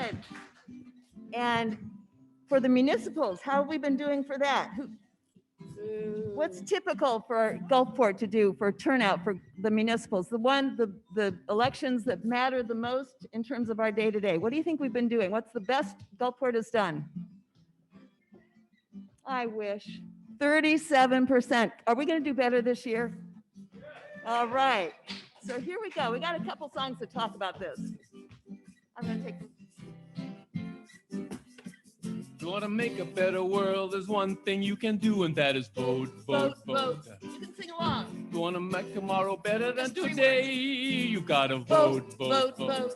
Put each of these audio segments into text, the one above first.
Good. And for the municipals, how have we been doing for that? What's typical for Gulfport to do for turnout for the municipals? The elections that matter the most in terms of our day-to-day. What do you think we've been doing? What's the best Gulfport has done? I wish. 37%. Are we going to do better this year? All right. So here we go. We got a couple songs to talk about this. I'm going to take. You want to make a better world, there's one thing you can do, and that is vote, vote, vote. You can sing along. You want to make tomorrow better than today, you gotta vote, vote, vote.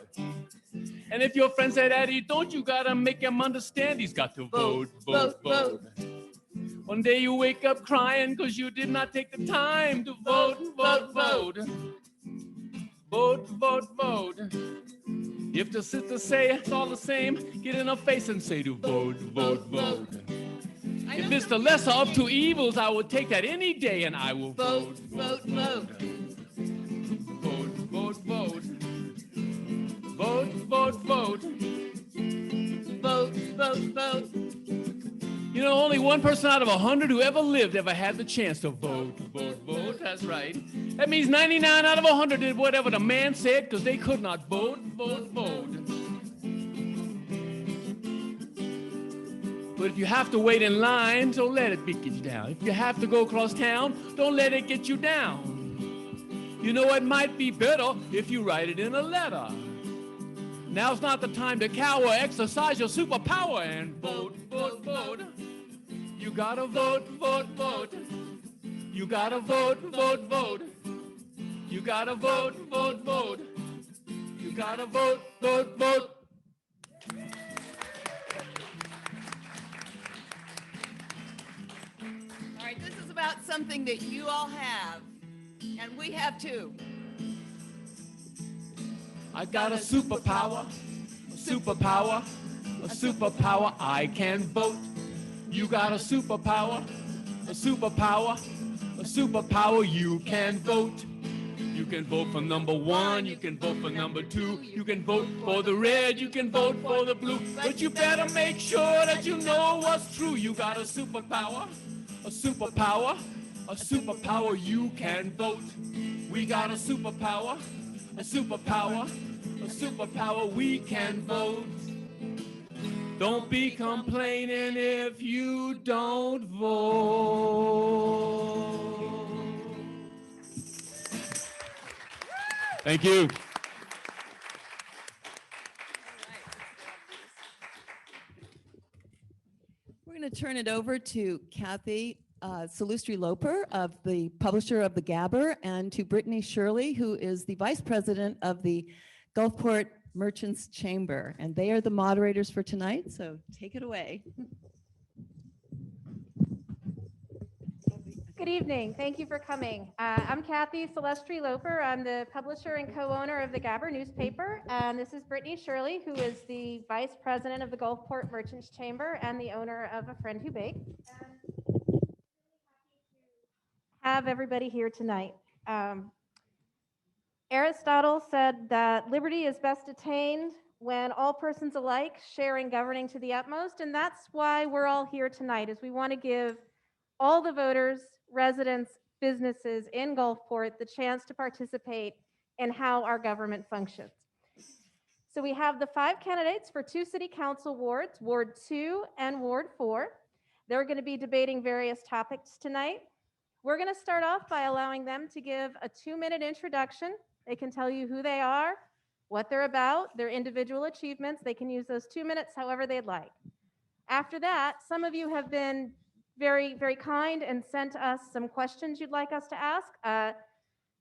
And if your friend said, Daddy, don't you gotta make him understand he's got to vote, vote, vote. One day you wake up crying because you did not take the time to vote, vote, vote. Vote, vote, vote. If the sisters say it's all the same, get in her face and say to vote, vote, vote. If it's the lesser of two evils, I will take that any day and I will vote, vote, vote. Vote, vote, vote. Vote, vote, vote. Vote, vote, vote. You know, only one person out of 100 who ever lived ever had the chance to vote, vote, vote. That's right. That means 99 out of 100 did whatever the man said because they could not vote, vote, vote. But if you have to wait in line, don't let it get you down. If you have to go across town, don't let it get you down. You know, it might be better if you write it in a letter. Now's not the time to cower. Exercise your superpower and vote, vote, vote. You gotta vote, vote, vote. You gotta vote, vote, vote. You gotta vote, vote, vote. You gotta vote, vote, vote. All right, this is about something that you all have, and we have too. I got a superpower, a superpower, a superpower. I can vote. You got a superpower, a superpower, a superpower. You can vote. You can vote for number one, you can vote for number two, you can vote for the red, you can vote for the blue, but you better make sure that you know what's true. You got a superpower, a superpower, a superpower. You can vote. We got a superpower, a superpower, a superpower. We can vote. Don't be complaining if you don't vote. Thank you. We're going to turn it over to Kathy Salustri-Loper, of the publisher of the Gabber, and to Brittany Shirley, who is the vice president of the Gulfport Merchants Chamber. And they are the moderators for tonight, so take it away. Good evening. Thank you for coming. I'm Kathy Salustri-Loper. I'm the publisher and co-owner of the Gabber newspaper. And this is Brittany Shirley, who is the vice president of the Gulfport Merchants Chamber and the owner of A Friend Who Baked. Have everybody here tonight. Aristotle said that liberty is best attained when all persons alike share in governing to the utmost. And that's why we're all here tonight, is we want to give all the voters, residents, businesses in Gulfport the chance to participate in how our government functions. So we have the 5 candidates for 2 city council wards, Ward 2 and Ward 4. They're going to be debating various topics tonight. We're going to start off by allowing them to give a 2-minute introduction. They can tell you who they are, what they're about, their individual achievements. They can use those 2 minutes however they'd like. After that, some of you have been very, very kind and sent us some questions you'd like us to ask.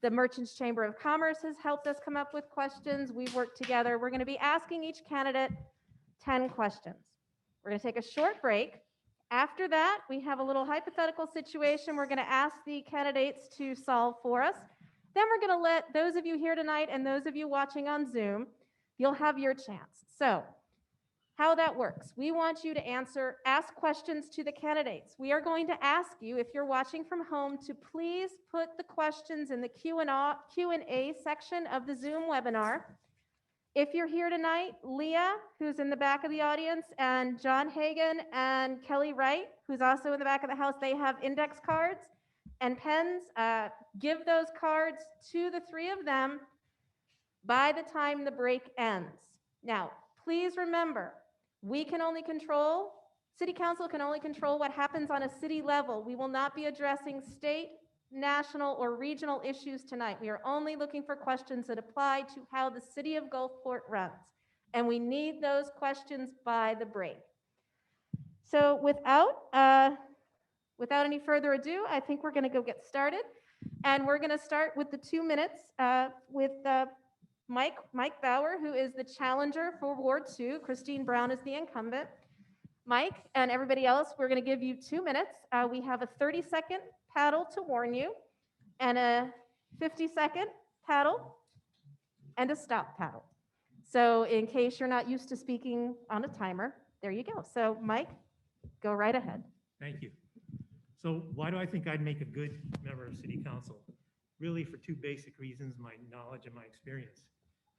The Merchants Chamber of Commerce has helped us come up with questions. We've worked together. We're going to be asking each candidate 10 questions. We're going to take a short break. After that, we have a little hypothetical situation we're going to ask the candidates to solve for us. Then we're going to let those of you here tonight and those of you watching on Zoom, you'll have your chance. So how that works, we want you to ask questions to the candidates. We are going to ask you, if you're watching from home, to please put the questions in the Q&A section of the Zoom webinar. If you're here tonight, Leah, who's in the back of the audience, and John Hagan and Kelly Wright, who's also in the back of the house, they have index cards and pens. Give those cards to the three of them by the time the break ends. Now, please remember, City Council can only control what happens on a city level. We will not be addressing state, national, or regional issues tonight. We are only looking for questions that apply to how the city of Gulfport runs. And we need those questions by the break. So without any further ado, I think we're going to go get started. And we're going to start with the 2 minutes with Mike Bauer, who is the challenger for Ward 2. Christine Brown is the incumbent. Mike and everybody else, we're going to give you 2 minutes. We have a 30-second paddle to warn you, and a 50-second paddle, and a stop paddle. So in case you're not used to speaking on a timer, there you go. So Mike, go right ahead. Thank you. So why do I think I'd make a good member of City Council? Really for two basic reasons: my knowledge and my experience.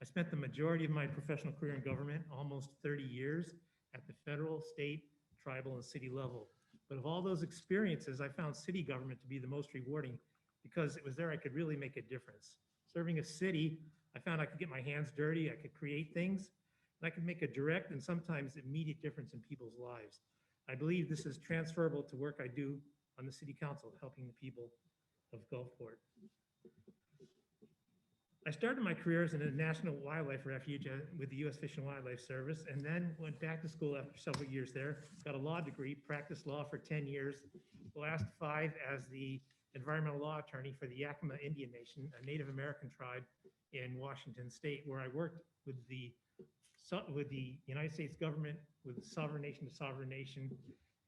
I spent the majority of my professional career in government, almost 30 years, at the federal, state, tribal, and city level. But of all those experiences, I found city government to be the most rewarding because it was there I could really make a difference. Serving a city, I found I could get my hands dirty, I could create things, and I could make a direct and sometimes immediate difference in people's lives. I believe this is transferable to work I do on the City Council, helping the people of Gulfport. I started my career as a National Wildlife Refuge with the U.S. Fish and Wildlife Service, and then went back to school after several years there, got a law degree, practiced law for 10 years, the last 5 as the environmental law attorney for the Yakima Indian Nation, a Native American tribe in Washington State, where I worked with the United States government, with sovereign nation to sovereign nation,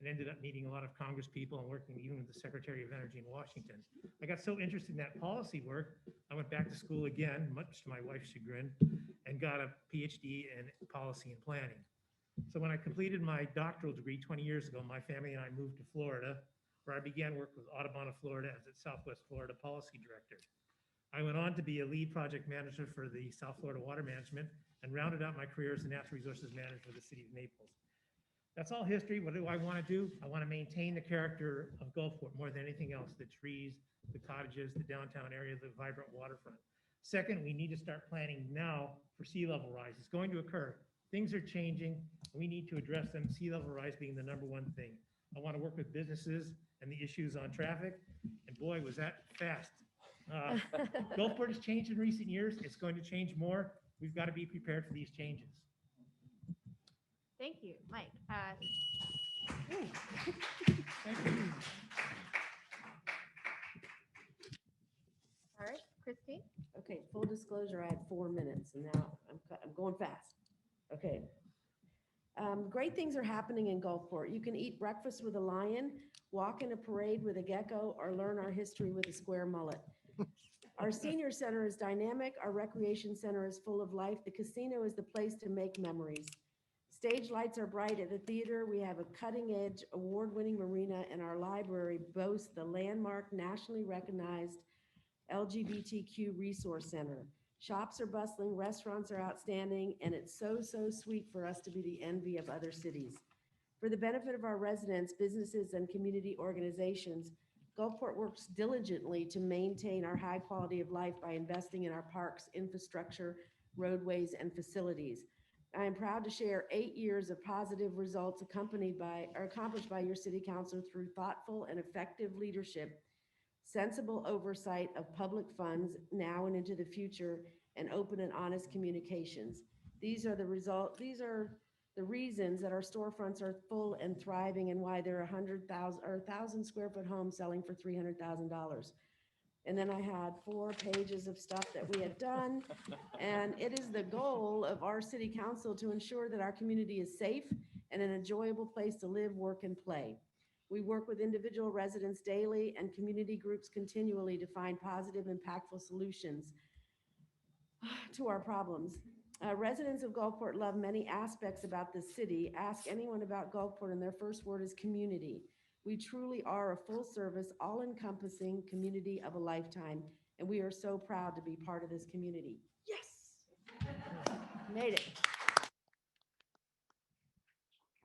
and ended up meeting a lot of Congress people and working even with the Secretary of Energy in Washington. I got so interested in that policy work, I went back to school again, much to my wife's chagrin, and got a PhD in policy and planning. So when I completed my doctoral degree 20 years ago, my family and I moved to Florida, where I began work with Audubon of Florida as its Southwest Florida Policy Director. I went on to be a lead project manager for the South Florida Water Management and rounded out my career as a natural resources manager for the city of Naples. That's all history. What do I want to do? I want to maintain the character of Gulfport more than anything else: the trees, the cottages, the downtown area, the vibrant waterfront. Second, we need to start planning now for sea level rise. It's going to occur. Things are changing. We need to address them, sea level rise being the #1 thing. I want to work with businesses and the issues on traffic. And boy, was that fast. Gulfport has changed in recent years. It's going to change more. We've got to be prepared for these changes. Thank you, Mike. Thank you. All right, Christine. Okay, full disclosure, I had 4 minutes, and now I'm going fast. Okay. Great things are happening in Gulfport. You can eat breakfast with a lion, walk in a parade with a gecko, or learn our history with a square mullet. Our senior center is dynamic. Our recreation center is full of life. The casino is the place to make memories. Stage lights are bright at the theater. We have a cutting-edge, award-winning marina, and our library boasts the landmark, nationally recognized LGBTQ Resource Center. Shops are bustling, restaurants are outstanding, and it's so sweet for us to be the envy of other cities. For the benefit of our residents, businesses, and community organizations, Gulfport works diligently to maintain our high quality of life by investing in our parks, infrastructure, roadways, and facilities. I am proud to share 8 years of positive results accomplished by your City Council through thoughtful and effective leadership, sensible oversight of public funds now and into the future, and open and honest communications. These are the reasons that our storefronts are full and thriving, and why there are 1,000 square foot homes selling for $300,000. And then I had 4 pages of stuff that we had done. And it is the goal of our City Council to ensure that our community is safe and an enjoyable place to live, work, and play. We work with individual residents daily and community groups continually to find positive, impactful solutions to our problems. Residents of Gulfport love many aspects about the city. Ask anyone about Gulfport and their first word is community. We truly are a full-service, all-encompassing community of a lifetime, and we are so proud to be part of this community. Yes! Made it.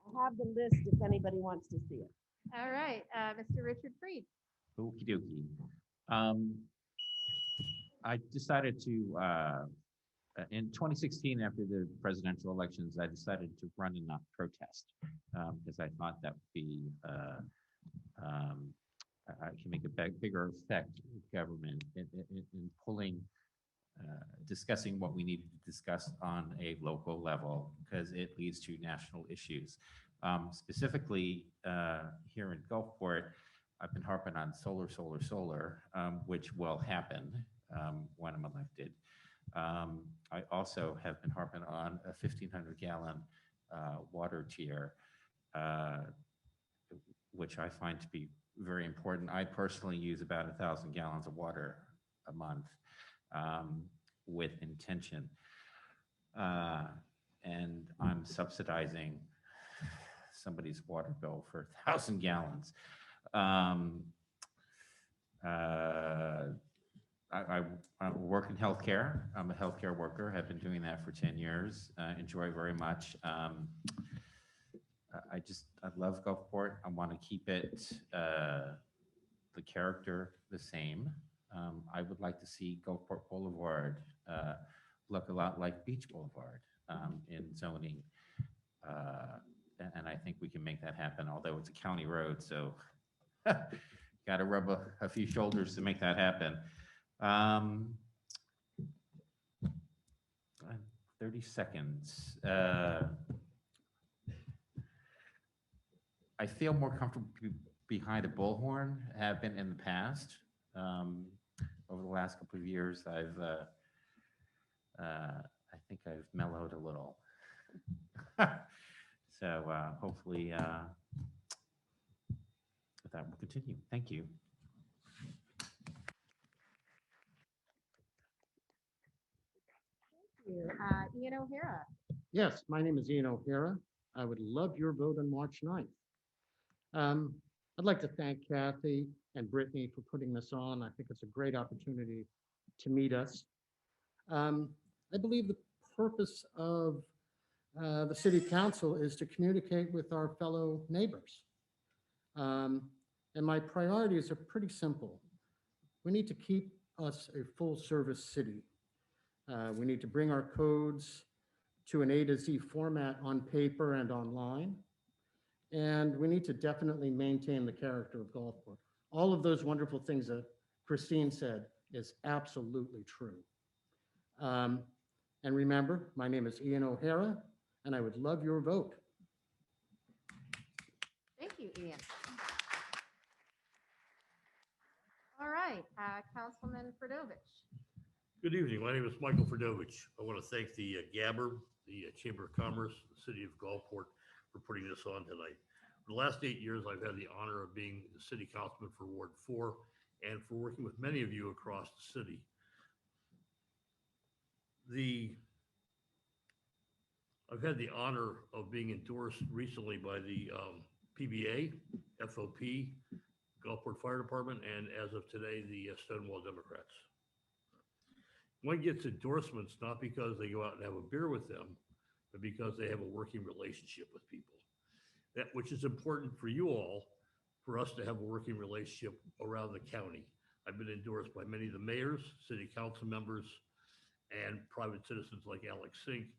I have the list if anybody wants to see it. All right, Mr. Richard Freed. Okie dokie. I decided to, in 2016, after the presidential elections, I decided to run and not protest because I thought that would be, I can make a bigger effect with government in pulling, discussing what we need to discuss on a local level because it leads to national issues. Specifically, here in Gulfport, I've been harping on solar, which will happen when I'm elected. I also have been harping on a 1,500-gallon water tier, which I find to be very important. I personally use about 1,000 gallons of water a month with intention. And I'm subsidizing somebody's water bill for 1,000 gallons. I work in healthcare. I'm a healthcare worker. Have been doing that for 10 years. Enjoy very much. I love Gulfport. I want to keep it, the character the same. I would like to see Gulfport Boulevard look a lot like Beach Boulevard in zoning. And I think we can make that happen, although it's a county road, so got to rub a few shoulders to make that happen. 30 seconds. I feel more comfortable behind a bullhorn, have been in the past. Over the last couple of years, I think I've mellowed a little. So hopefully that will continue. Thank you. Ian O'Hara. Yes, my name is Ian O'Hara. I would love your vote on March 9th. I'd like to thank Kathy and Brittany for putting this on. I think it's a great opportunity to meet us. I believe the purpose of the City Council is to communicate with our fellow neighbors. And my priorities are pretty simple. We need to keep us a full-service city. We need to bring our codes to an A to Z format on paper and online. And we need to definitely maintain the character of Gulfport. All of those wonderful things that Christine said is absolutely true. And remember, my name is Ian O'Hara, and I would love your vote. Thank you, Ian. All right, Councilman Fredovich. Good evening. My name is Michael Fredovich. I want to thank the GABR, the Chamber of Commerce, the City of Gulfport for putting this on tonight. For the last 8 years, I've had the honor of being the City Councilman for Ward 4 and for working with many of you across the city. I've had the honor of being endorsed recently by the PBA, FOP, Gulfport Fire Department, and as of today, the Stonewall Democrats. One gets endorsements not because they go out and have a beer with them, but because they have a working relationship with people. That which is important for you all, for us to have a working relationship around the county. I've been endorsed by many of the mayors, city council members, and private citizens like Alex Sink,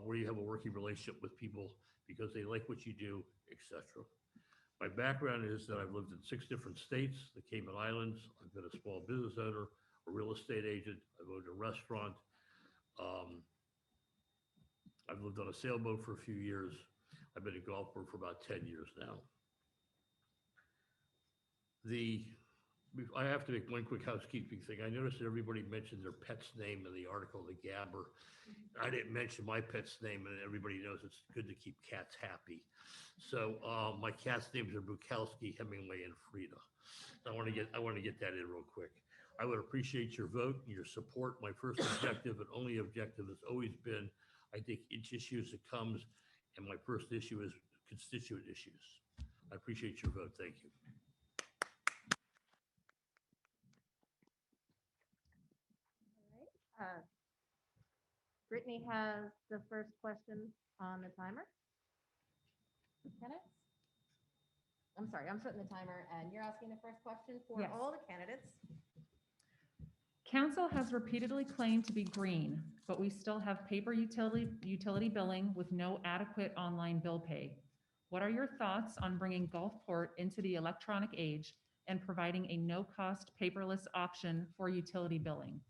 where you have a working relationship with people because they like what you do, etc. My background is that I've lived in 6 different states, the Cayman Islands. I've been a small business owner, a real estate agent. I've owned a restaurant. I've lived on a sailboat for a few years. I've been in Gulfport for about 10 years now. I have to make one quick housekeeping thing. I noticed that everybody mentioned their pet's name in the article, the Gabber. I didn't mention my pet's name, and everybody knows it's good to keep cats happy. So my cat's names are Bukowski, Hemingway, and Frida. I want to get that in real quick. I would appreciate your vote and your support. My first objective and only objective has always been, I think each issue as it comes, and my first issue is constituent issues. I appreciate your vote. Thank you. Brittany has the first question on the timer. Candidates? I'm sorry, I'm setting the timer and you're asking the first question for Yes. all the candidates. Council has repeatedly claimed to be green, but we still have paper utility billing with no adequate online bill pay. What are your thoughts on bringing Gulfport into the electronic age and providing a no-cost paperless option for utility billing?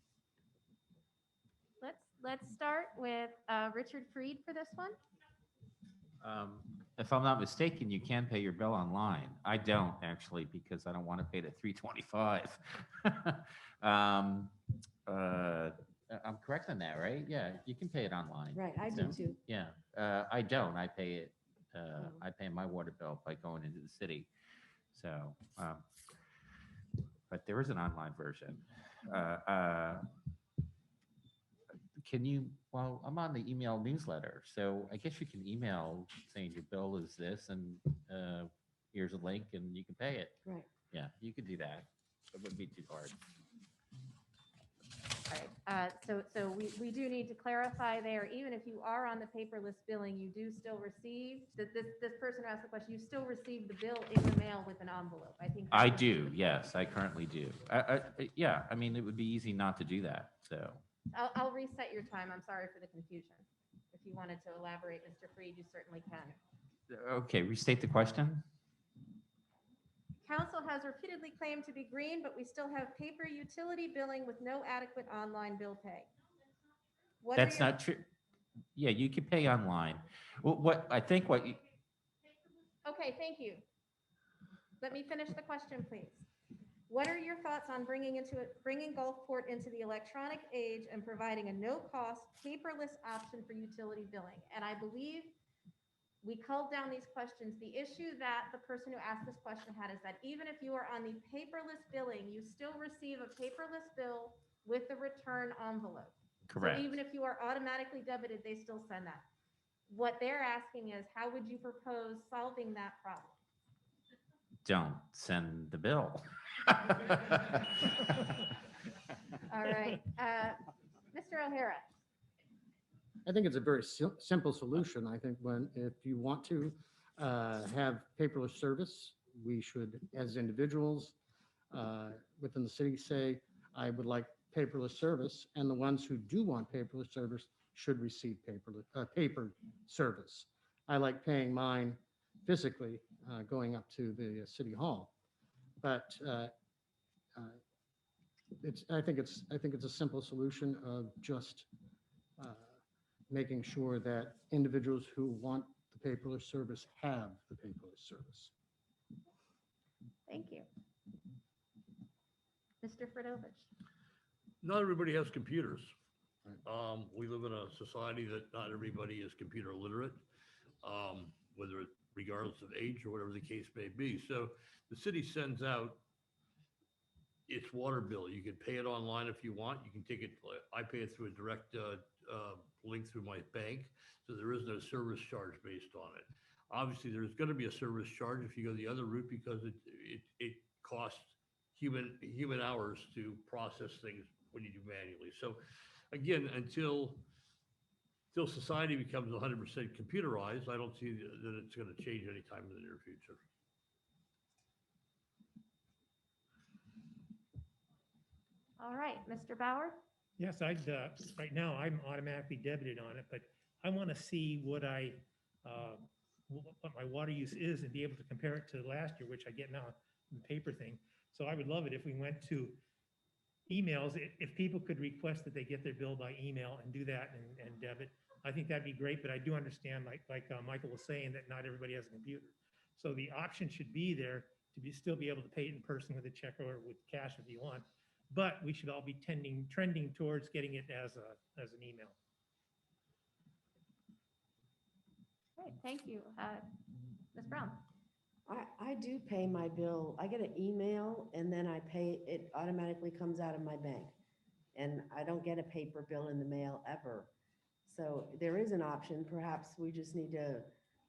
Let's start with Richard Freed for this one. If I'm not mistaken, you can pay your bill online. I don't actually, because I don't want to pay the $3.25. I'm correct on that, right? Yeah, you can pay it online. Right, I do So, too. Yeah, I don't. I pay it. I pay my water bill by going into the city. So, but there is an online version. Can you? Well, I'm on the email newsletter, so I guess you can email saying your bill is this, and here's a link, and you can pay it. Right. Yeah, you could do that. It wouldn't be too hard. All right, so we do need to clarify there, even if you are on the paperless billing, you do still receive, this person who asked the question, you still receive the bill in the mail with an envelope. I think. I do. Yes, I currently do. Yeah, I mean, it would be easy not to do that. So. I'll reset your time. I'm sorry for the confusion. If you wanted to elaborate, Mr. Freed, you certainly can. Okay, restate the question. Council has repeatedly claimed to be green, but we still have paper utility billing with no adequate online bill pay. What are That's your- not true. Yeah, you can pay online. Well, what I think what you, Okay, thank you. Let me finish the question, please. What are your thoughts on bringing Gulfport into the electronic age and providing a no-cost paperless option for utility billing? And I believe we culled down these questions. The issue that the person who asked this question had is that even if you are on the paperless billing, you still receive a paperless bill with the return envelope. correct. So even if you are automatically debited, they still send that. What they're asking is, how would you propose solving that problem? Don't send the bill. All right, Mr. O'Hara. I think it's a very simple solution. I think if you want to have paperless service, we should, as individuals within the city, say, I would like paperless service, and the ones who do want paperless service should receive paper service. I like paying mine physically, going up to the city hall, but I think it's a simple solution of just making sure that individuals who want the paperless service have the paperless service. Thank you. Mr. Fridovich. Not everybody has computers. Right. We live in a society that not everybody is computer literate, whether it regardless of age or whatever the case may be. So the city sends out its water bill. You can pay it online if you want. You can take it. I pay it through a direct link through my bank, so there is no service charge based on it. Obviously, there's going to be a service charge if you go the other route because it costs human hours to process things when you do manually. So again, until society becomes 100% computerized, I don't see that it's going to change anytime in the near future. All right, Mr. Bauer. Yes, right now I'm automatically debited on it, but I want to see what my water use is and be able to compare it to last year, which I get now in the paper thing. So I would love it if we went to emails, if people could request that they get their bill by email and do that and debit. I think that'd be great, but I do understand, like Michael was saying, that not everybody has a computer. So the option should be there to still be able to pay it in person with a check or with cash if you want. But we should all be trending towards getting it as an email. Great, thank you. Ms. Brown. I do pay my bill. I get an email and then I pay, it automatically comes out of my bank. And I don't get a paper bill in the mail ever. So there is an option. Perhaps we just need to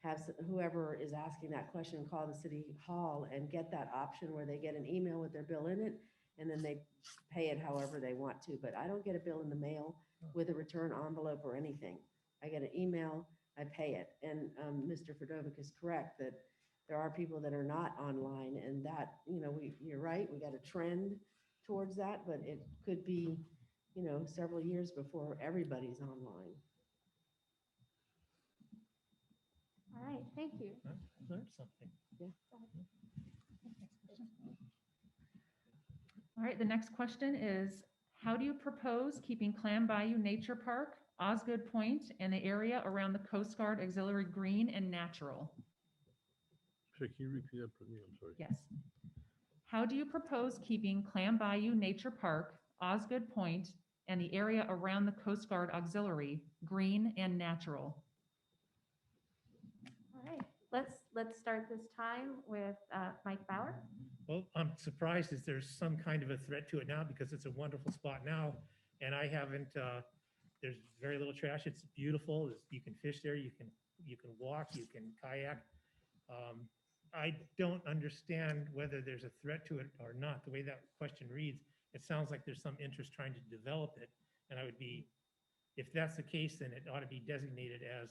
have whoever is asking that question call the city hall and get that option where they get an email with their bill in it and then they pay it however they want to. But I don't get a bill in the mail. with a return envelope or anything. I get an email, I pay it. And Mr. Fredovic is correct that there are people that are not online, and that, you're right, we got a trend towards that, but it could be, several years before everybody's online. All right, thank you. Learned something. All right, the next question is, how do you propose keeping Clam Bayou Nature Park, Osgood Point, and the area around the Coast Guard Auxiliary green and natural? Can you repeat that for me? I'm sorry. Yes. How do you propose keeping Clam Bayou Nature Park, Osgood Point, and the area around the Coast Guard Auxiliary green and natural? All right, let's start this time with Mike Bauer. Well, I'm surprised that there's some kind of a threat to it now, because it's a wonderful spot now. And I haven't, there's very little trash. It's beautiful. You can fish there. You can walk, you can kayak. I don't understand whether there's a threat to it or not. The way that question reads, it sounds like there's some interest trying to develop it. And if that's the case, then it ought to be designated as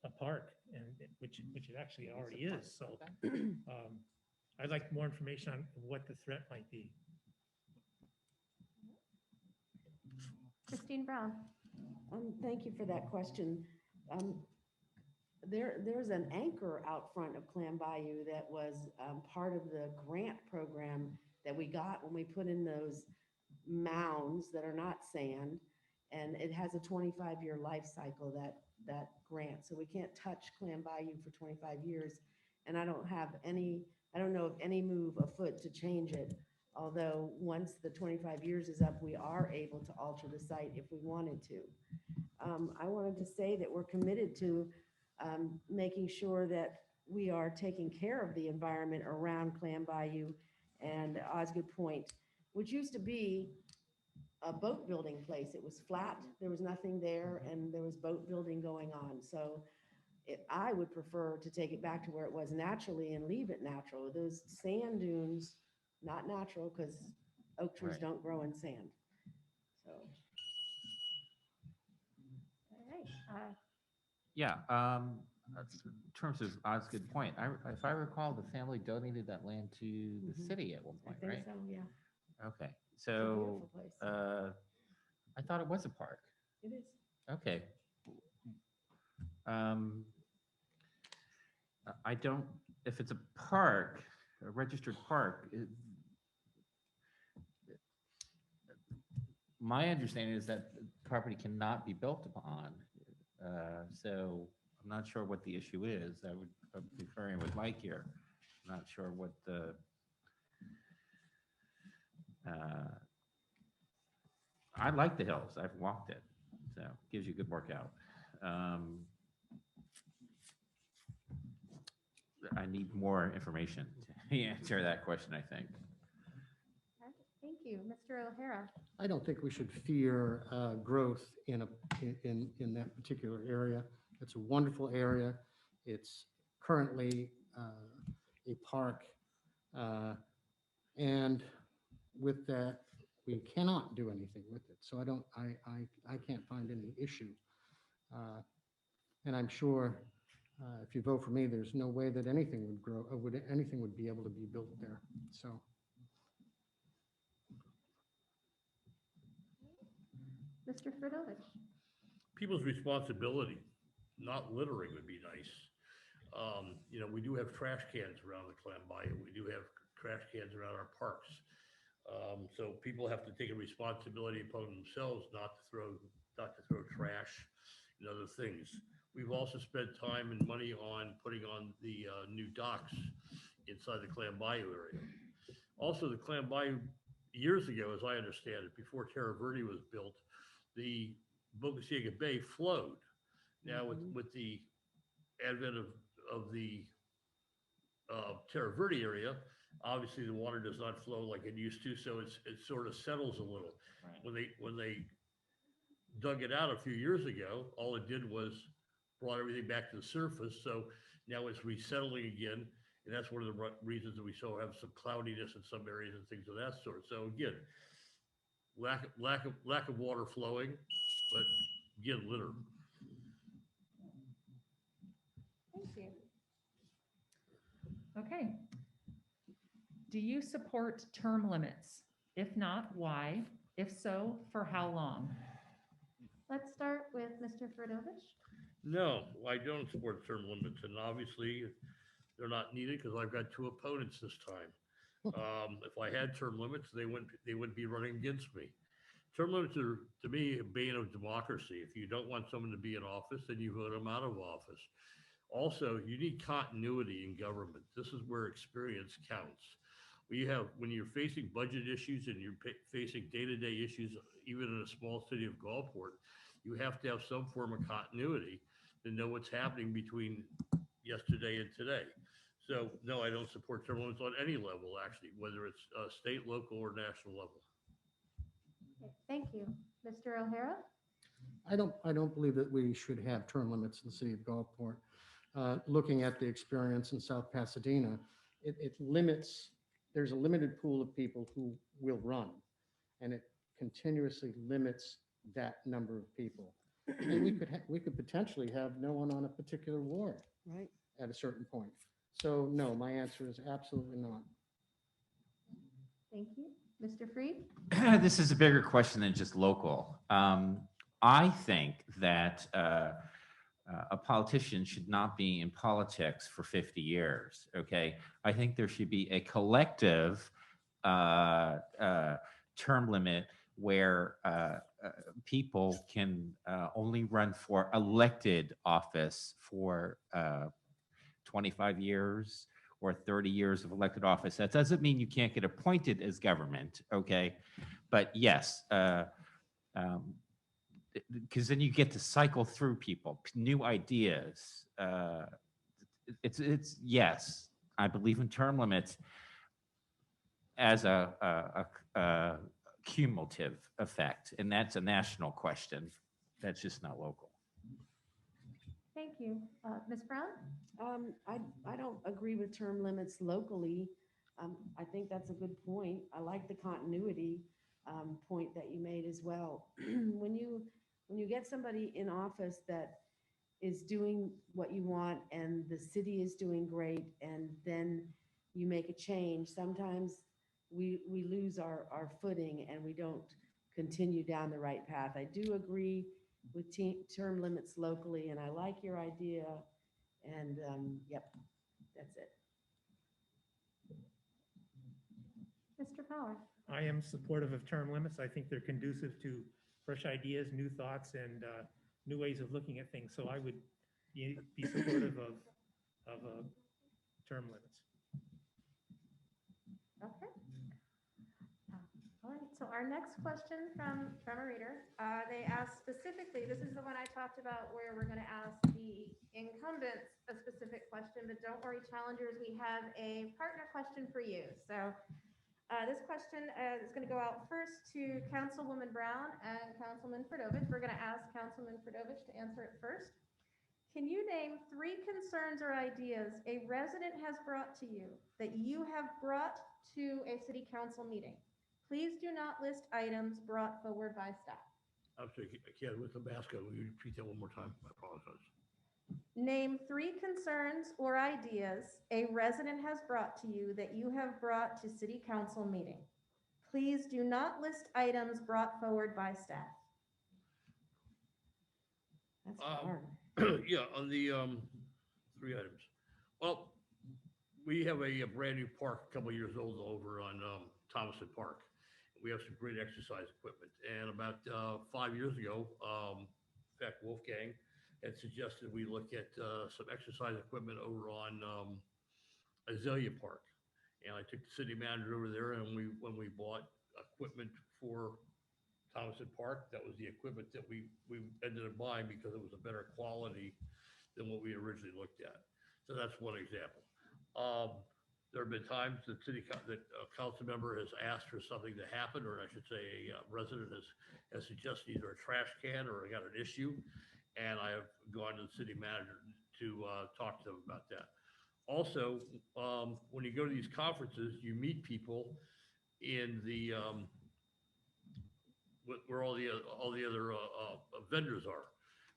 a park, and which it actually already is. So I'd like more information on what the threat might be. Christine Brown. Thank you for that question. There's an anchor out front of Clam Bayou that was part of the grant program that we got when we put in those mounds that are not sand, and it has a 25-year life cycle, that grant. So we can't touch Clam Bayou for 25 years, and I don't know of any move afoot to change it. Although once the 25 years is up, we are able to alter the site if we wanted to. I wanted to say that we're committed to making sure that we are taking care of the environment around Clam Bayou and Osgood Point, which used to be a boat building place. It was flat, there was nothing there, and there was boat building going on. So I would prefer to take it back to where it was naturally and leave it natural. Those sand dunes, not natural, because oak trees Right. don't grow in sand. So. All right. Yeah, in terms of Osgood Point, if I recall, the family donated that land to the Mhm. city at one I point, think right? so, yeah. Okay, It's a so beautiful place. I thought it was a park. It is. Okay. I don't, if it's a park, a registered park, my understanding is that the property cannot be built upon. So I'm not sure what the issue is. I'm conferring with Mike here. I'm not sure what the, I like the hills. I've walked it. So it gives you a good workout. I need more information to answer that question, I think. All right, thank you. Mr. O'Hara. I don't think we should fear growth in that particular area. It's a wonderful area. It's currently a park. And with that, we cannot do anything with it. So I can't find any issue. And I'm sure if you vote for me, there's no way that anything would grow, anything would be able to be built there. So. Mr. Fridovich. People's responsibility, not littering would be nice. We do have trash cans around the Clam Bayou. We do have trash cans around our parks. So people have to take a responsibility upon themselves not to throw trash and other things. We've also spent time and money on putting on the new docks inside the Clam Bayou area. Also, the Clam Bayou, years ago, as I understand it, before Terra Verde was built, the Bocasiega Bay flowed. Now with the advent of the Terra Verde area, obviously the water does not flow like it used to, so it sort of settles a little. Right. When they dug it out a few years ago, all it did was brought everything back to the surface. So now it's resettling again, and that's one of the reasons that we still have some cloudiness in some areas and things of that sort. So again, lack of water flowing, but again, litter. Thank you. Okay. Do you support term limits? If not, why? If so, for how long? Let's start with Mr. Fridovich. No, I don't support term limits, and obviously they're not needed because I've got two opponents this time. If I had term limits, they wouldn't be running against me. Term limits are, to me, a bane of democracy. If you don't want someone to be in office, then you vote them out of office. Also, you need continuity in government. This is where experience counts. When you're facing budget issues and you're facing day-to-day issues, even in a small city of Gulfport, you have to have some form of continuity to know what's happening between yesterday and today. So no, I don't support term limits on any level, actually, whether it's state, local, or national level. Okay, thank you. Mr. O'Hara? I don't believe that we should have term limits in the city of Gulfport. Looking at the experience in South Pasadena, it limits, there's a limited pool of people who will run, and it continuously limits that number of people. And we could potentially have no one on a particular ward Right. at a certain point. So no, my answer is absolutely not. Thank you. Mr. Freed? This is a bigger question than just local. I think that a politician should not be in politics for 50 years, okay? I think there should be a collective term limit where people can only run for elected office for 25 years or 30 years of elected office. That doesn't mean you can't get appointed as government, okay? But yes, because then you get to cycle through people, new ideas. It's yes, I believe in term limits as a cumulative effect, and that's a national question. That's just not local. Thank you. Ms. Brown? I don't agree with term limits locally. I think that's a good point. I like the continuity point that you made as well. When you get somebody in office that is doing what you want and the city is doing great, and then you make a change, sometimes we lose our footing and we don't continue down the right path. I do agree with term limits locally, and I like your idea. And yep, that's it. Mr. Power? I am supportive of term limits. I think they're conducive to fresh ideas, new thoughts, and new ways of looking at things. So I would be supportive of term limits. Okay. All right, so our next question from a reader, they asked specifically, this is the one I talked about where we're going to ask the incumbents a specific question, but don't worry, challengers, we have a partner question for you. So this question is going to go out first to Councilwoman Brown and Councilman Fridovich. We're going to ask Councilman Fridovich to answer it first. Can you name 3 concerns or ideas a resident has brought to you that you have brought to a city council meeting? Please do not list items brought forward by staff. I'm sorry, I can't with Tabasco. Will you repeat that one more time? I apologize. Name 3 concerns or ideas a resident has brought to you that you have brought to city council meeting. Please do not list items brought forward by staff. That's hard. Yeah, on the 3 items. Well, we have a brand new park, a couple years old, over on Thomason Park. We have some great exercise equipment. And about 5 years ago, in fact, Wolfgang had suggested we look at some exercise equipment over on Azalea Park. And I took the city manager over there, and when we bought equipment for Thomason Park, that was the equipment that we ended up buying because it was a better quality than what we originally looked at. So that's one example. There have been times that a council member has asked for something to happen, or I should say a resident has suggested either a trash can or I got an issue, and I have gone to the city manager to talk to them about that. Also, when you go to these conferences, you meet people in the where all the other vendors are.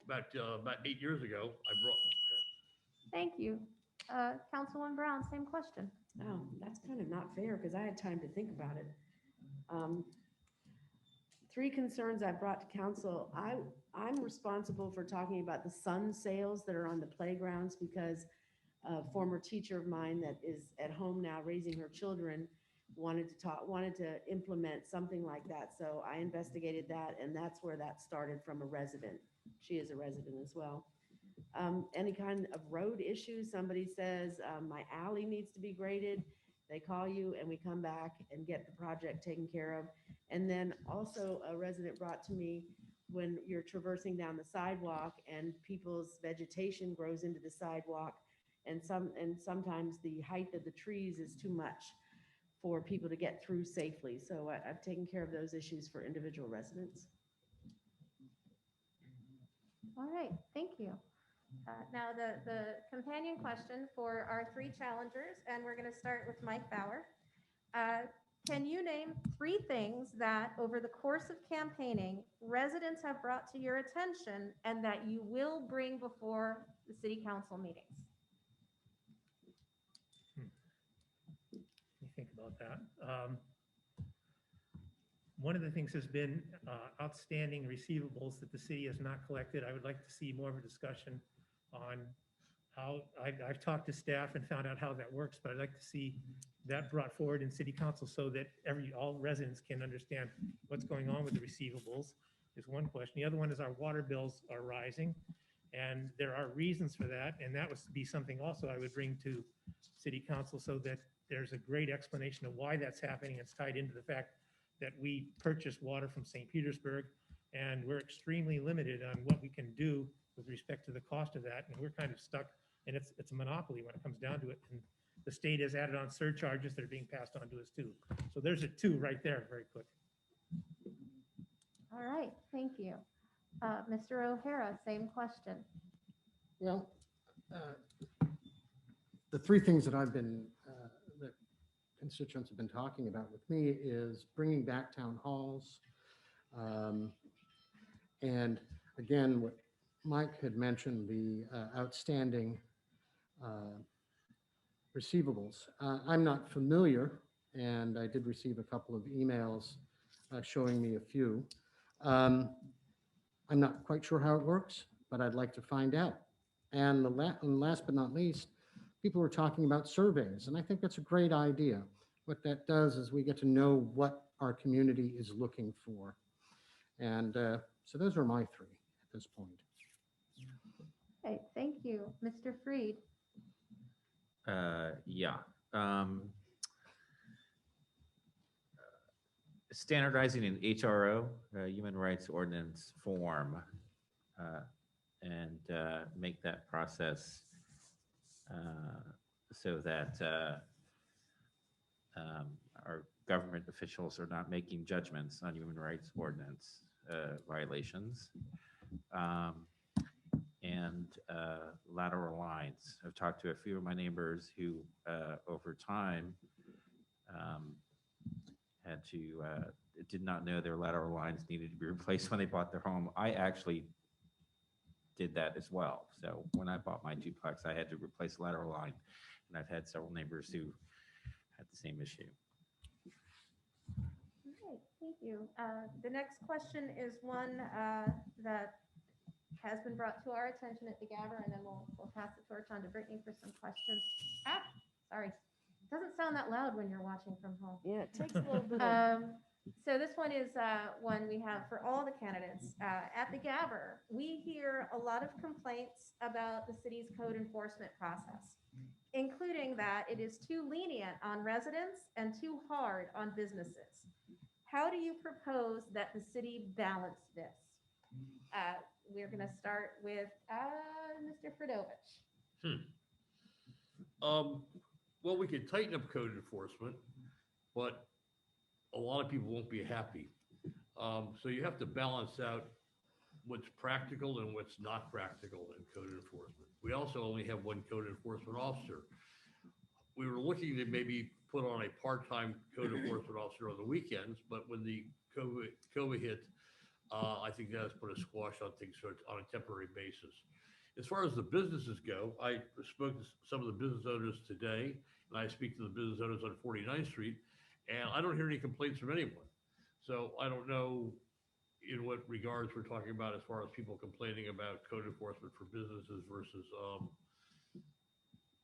About 8 years ago, I brought. Thank you. Councilwoman Brown, same question. Oh, that's kind of not fair because I had time to think about it. Three concerns I brought to council. I'm responsible for talking about the sun sales that are on the playgrounds because a former teacher of mine that is at home now raising her children wanted to implement something like that. So I investigated that, and that's where that started, from a resident. She is a resident as well. Any kind of road issues, somebody says, my alley needs to be graded. They call you and we come back and get the project taken care of. And then also a resident brought to me, when you're traversing down the sidewalk and people's vegetation grows into the sidewalk, and sometimes the height of the trees is too much for people to get through safely. So I've taken care of those issues for individual residents. All right, thank you. Now the companion question for our three challengers, and we're going to start with Mike Bauer. Can you name three things that over the course of campaigning residents have brought to your attention and that you will bring before the city council meetings? Let me think about that. One of the things has been outstanding receivables that the city has not collected. I would like to see more of a discussion on how, I've talked to staff and found out how that works, but I'd like to see that brought forward in city council so that all residents can understand what's going on with the receivables, is one question. The other one is our water bills are rising, and there are reasons for that, and that would be something also I would bring to city council so that there's a great explanation of why that's happening. It's tied into the fact that we purchase water from St. Petersburg, and we're extremely limited on what we can do with respect to the cost of that, and we're kind of stuck, and it's a monopoly when it comes down to it. And the state has added on surcharges that are being passed on to us too. So there's a two right there, very quick. All right, thank you. Mr. O'Hara, same question. Well, the three things that that constituents have been talking about with me is bringing back town halls. And again, what Mike had mentioned, the outstanding receivables. I'm not familiar, and I did receive a couple of emails showing me a few. I'm not quite sure how it works, but I'd like to find out. And last but not least, people were talking about surveys, and I think that's a great idea. What that does is we get to know what our community is looking for. And so those are my three at this point. Okay, thank you. Mr. Freed. Yeah. Standardizing an HRO, human rights ordinance form, and make that process so that our government officials are not making judgments on human rights ordinance violations. And lateral lines. I've talked to a few of my neighbors who, over time, did not know their lateral lines needed to be replaced when they bought their home. I actually did that as well. So when I bought my duplex, I had to replace the lateral line, and I've had several neighbors who had the same issue. Okay, thank you. The next question is one that has been brought to our attention at the Gabber, and then we'll pass the torch on to Brittany for some questions. Sorry. It doesn't sound that loud when you're watching from home. Yeah, it takes a little bit of, So this one is one we have for all the candidates. At the Gabber, we hear a lot of complaints about the city's code enforcement process, including that it is too lenient on residents and too hard on businesses. How do you propose that the city balance this? We're going to start with Mr. Fridovich. Well, we could tighten up code enforcement, but a lot of people won't be happy. So you have to balance out what's practical and what's not practical in code enforcement. We also only have one code enforcement officer. We were looking to maybe put on a part-time code enforcement officer on the weekends, but when the COVID hit, I think that has put a squash on things on a temporary basis. As far as the businesses go, I spoke to some of the business owners today, and I speak to the business owners on 49th Street, and I don't hear any complaints from anyone. So I don't know in what regards we're talking about as far as people complaining about code enforcement for businesses versus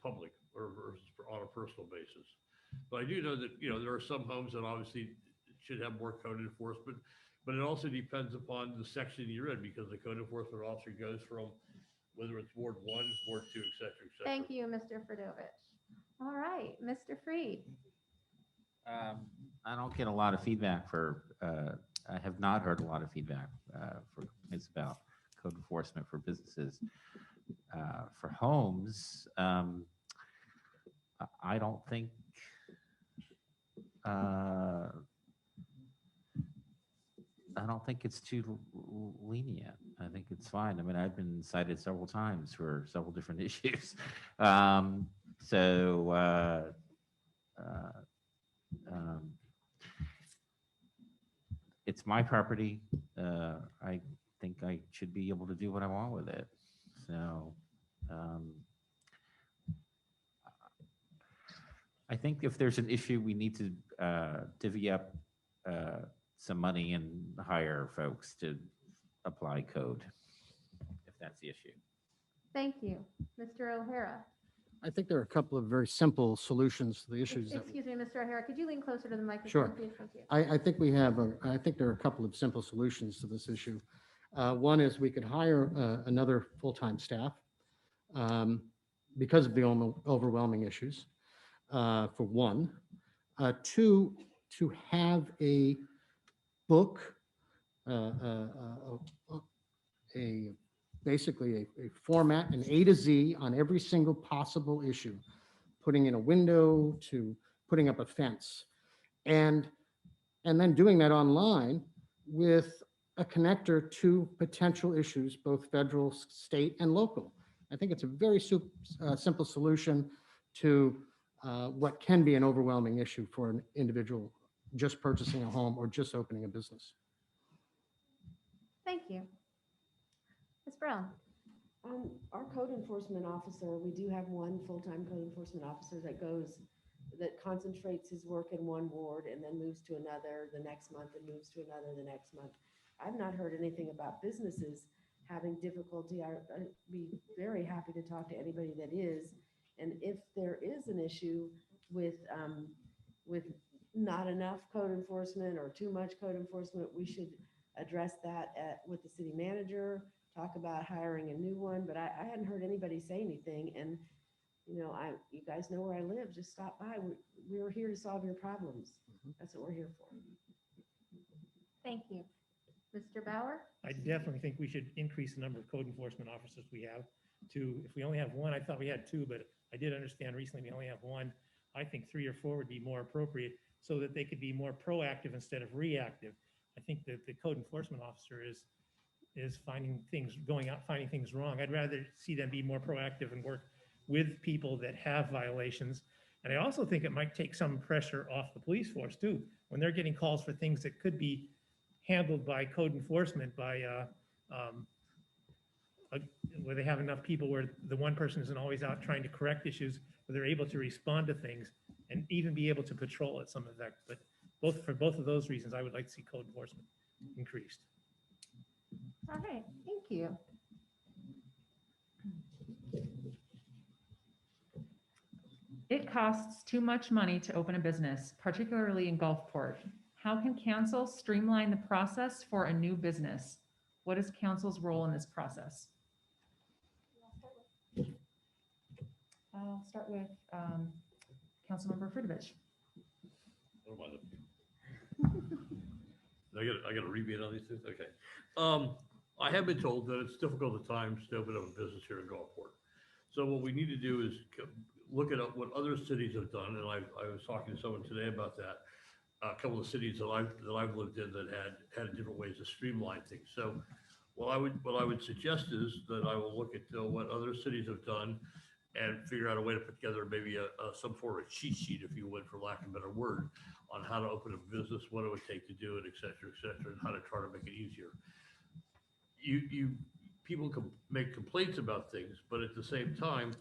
public or versus on a personal basis. But I do know that, there are some homes that obviously should have more code enforcement, but it also depends upon the section you're in, because the code enforcement officer goes from whether it's Ward 1, Ward 2, et cetera, et cetera. Thank you, Mr. Fredovich. All right, Mr. Freed. I don't get a lot of feedback I have not heard a lot of feedback for complaints about code enforcement for businesses. For homes, I don't think it's too lenient. I think it's fine. I mean, I've been cited several times for several different issues. It's my property. I think I should be able to do what I want with it. So I think if there's an issue, we need to divvy up some money and hire folks to apply code, if that's the issue. Thank you. Mr. O'Hara. I think there are a couple of very simple solutions to the issues. Excuse me, Mr. O'Hara, could you lean closer to the microphone, Sure. please? Thank you. I think I think there are a couple of simple solutions to this issue. One is we could hire another full-time staff because of the overwhelming issues, for one. Two, to have a book, basically a format, an A to Z on every single possible issue, putting in a window to putting up a fence, and then doing that online with a connector to potential issues, both federal, state, and local. I think it's a very simple solution to what can be an overwhelming issue for an individual just purchasing a home or just opening a business. Thank you. Ms. Brown. Our code enforcement officer, we do have one full-time code enforcement officer that concentrates his work in one ward and then moves to another the next month and moves to another the next month. I've not heard anything about businesses having difficulty. I'd be very happy to talk to anybody that is. And if there is an issue with not enough code enforcement or too much code enforcement, we should address that with the city manager, talk about hiring a new one, but I hadn't heard anybody say anything. And, you guys know where I live, just stop by. We're here to solve your problems. That's what we're here for. Thank you. Mr. Bauer? I definitely think we should increase the number of code enforcement officers we have to, if we only have one, I thought we had two, but I did understand recently we only have one. I think 3 or 4 would be more appropriate so that they could be more proactive instead of reactive. I think that the code enforcement officer is finding things, going out, finding things wrong. I'd rather see them be more proactive and work with people that have violations. And I also think it might take some pressure off the police force too, when they're getting calls for things that could be handled by code enforcement, by where they have enough people where the one person isn't always out trying to correct issues, where they're able to respond to things and even be able to patrol at some effect. But for both of those reasons, I would like to see code enforcement increased. All right, thank you. It costs too much money to open a business, particularly in Gulfport. How can council streamline the process for a new business? What is council's role in this process? I'll start with Councilmember Fridovich. I got to repeat on these things? Okay. I have been told that it's difficult at times to open up a business here in Gulfport. So what we need to do is look at what other cities have done. And I was talking to someone today about that. A couple of cities that I've lived in that had different ways to streamline things. So what I would suggest is that I will look at what other cities have done and figure out a way to put together maybe some form of cheat sheet, if you would, for lack of a better word, on how to open a business, what it would take to do it, et cetera, and how to try to make it easier. People can make complaints about things, but at the same time,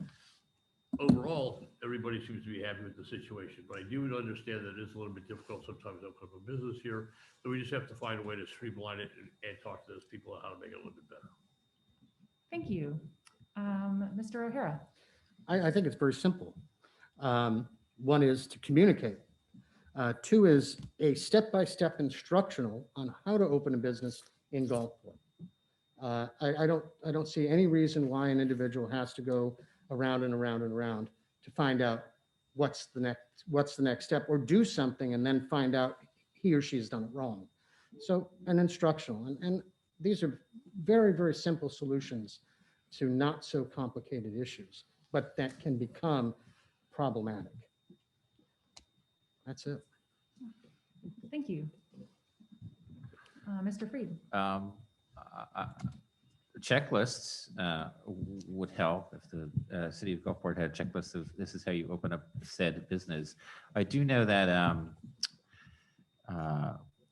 overall, everybody seems to be happy with the situation. But I do understand that it is a little bit difficult sometimes to open up a business here. So we just have to find a way to streamline it and talk to those people on how to make it a little bit better. Thank you. Mr. O'Hara. I think it's very simple. One is to communicate. Two is a step-by-step instructional on how to open a business in Gulfport. I don't see any reason why an individual has to go around and around and around to find out what's the next step, or do something and then find out he or she has done it wrong. So an instructional, and these are very, very simple solutions to not so complicated issues, but that can become problematic. That's it. Thank you. Mr. Freed. Checklists would help if the city of Gulfport had checklists of this is how you open up said business. I do know that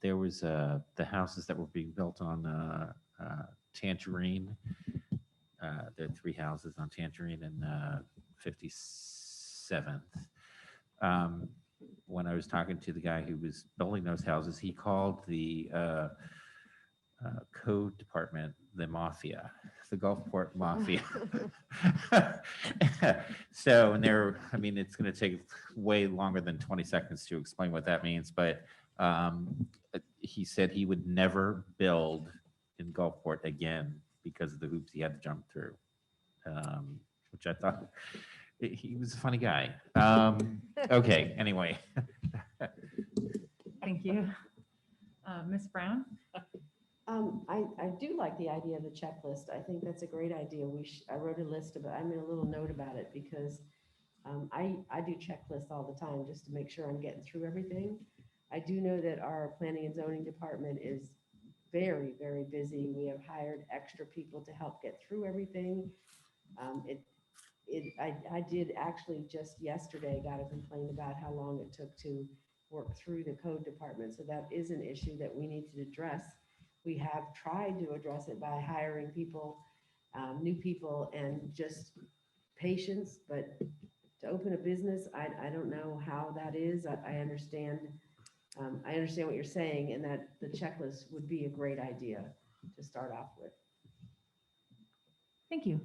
there was the houses that were being built on Tangerine. There are 3 houses on Tangerine and 57th. When I was talking to the guy who was building those houses, he called the code department the mafia, the Gulfport mafia. So, and there, I mean, it's going to take way longer than 20 seconds to explain what that means, but he said he would never build in Gulfport again because of the hoops he had to jump through, which I thought he was a funny guy. Okay, anyway. Thank you. Ms. Brown. I do like the idea of the checklist. I think that's a great idea. I wrote a list about, I made a little note about it because I do checklists all the time just to make sure I'm getting through everything. I do know that our planning and zoning department is very, very busy. We have hired extra people to help get through everything. I did actually just yesterday got a complaint about how long it took to work through the code department. So that is an issue that we need to address. We have tried to address it by hiring people, new people, and just patience. But to open a business, I don't know how that is. I understand. I understand what you're saying, and that the checklist would be a great idea to start off with. Thank you.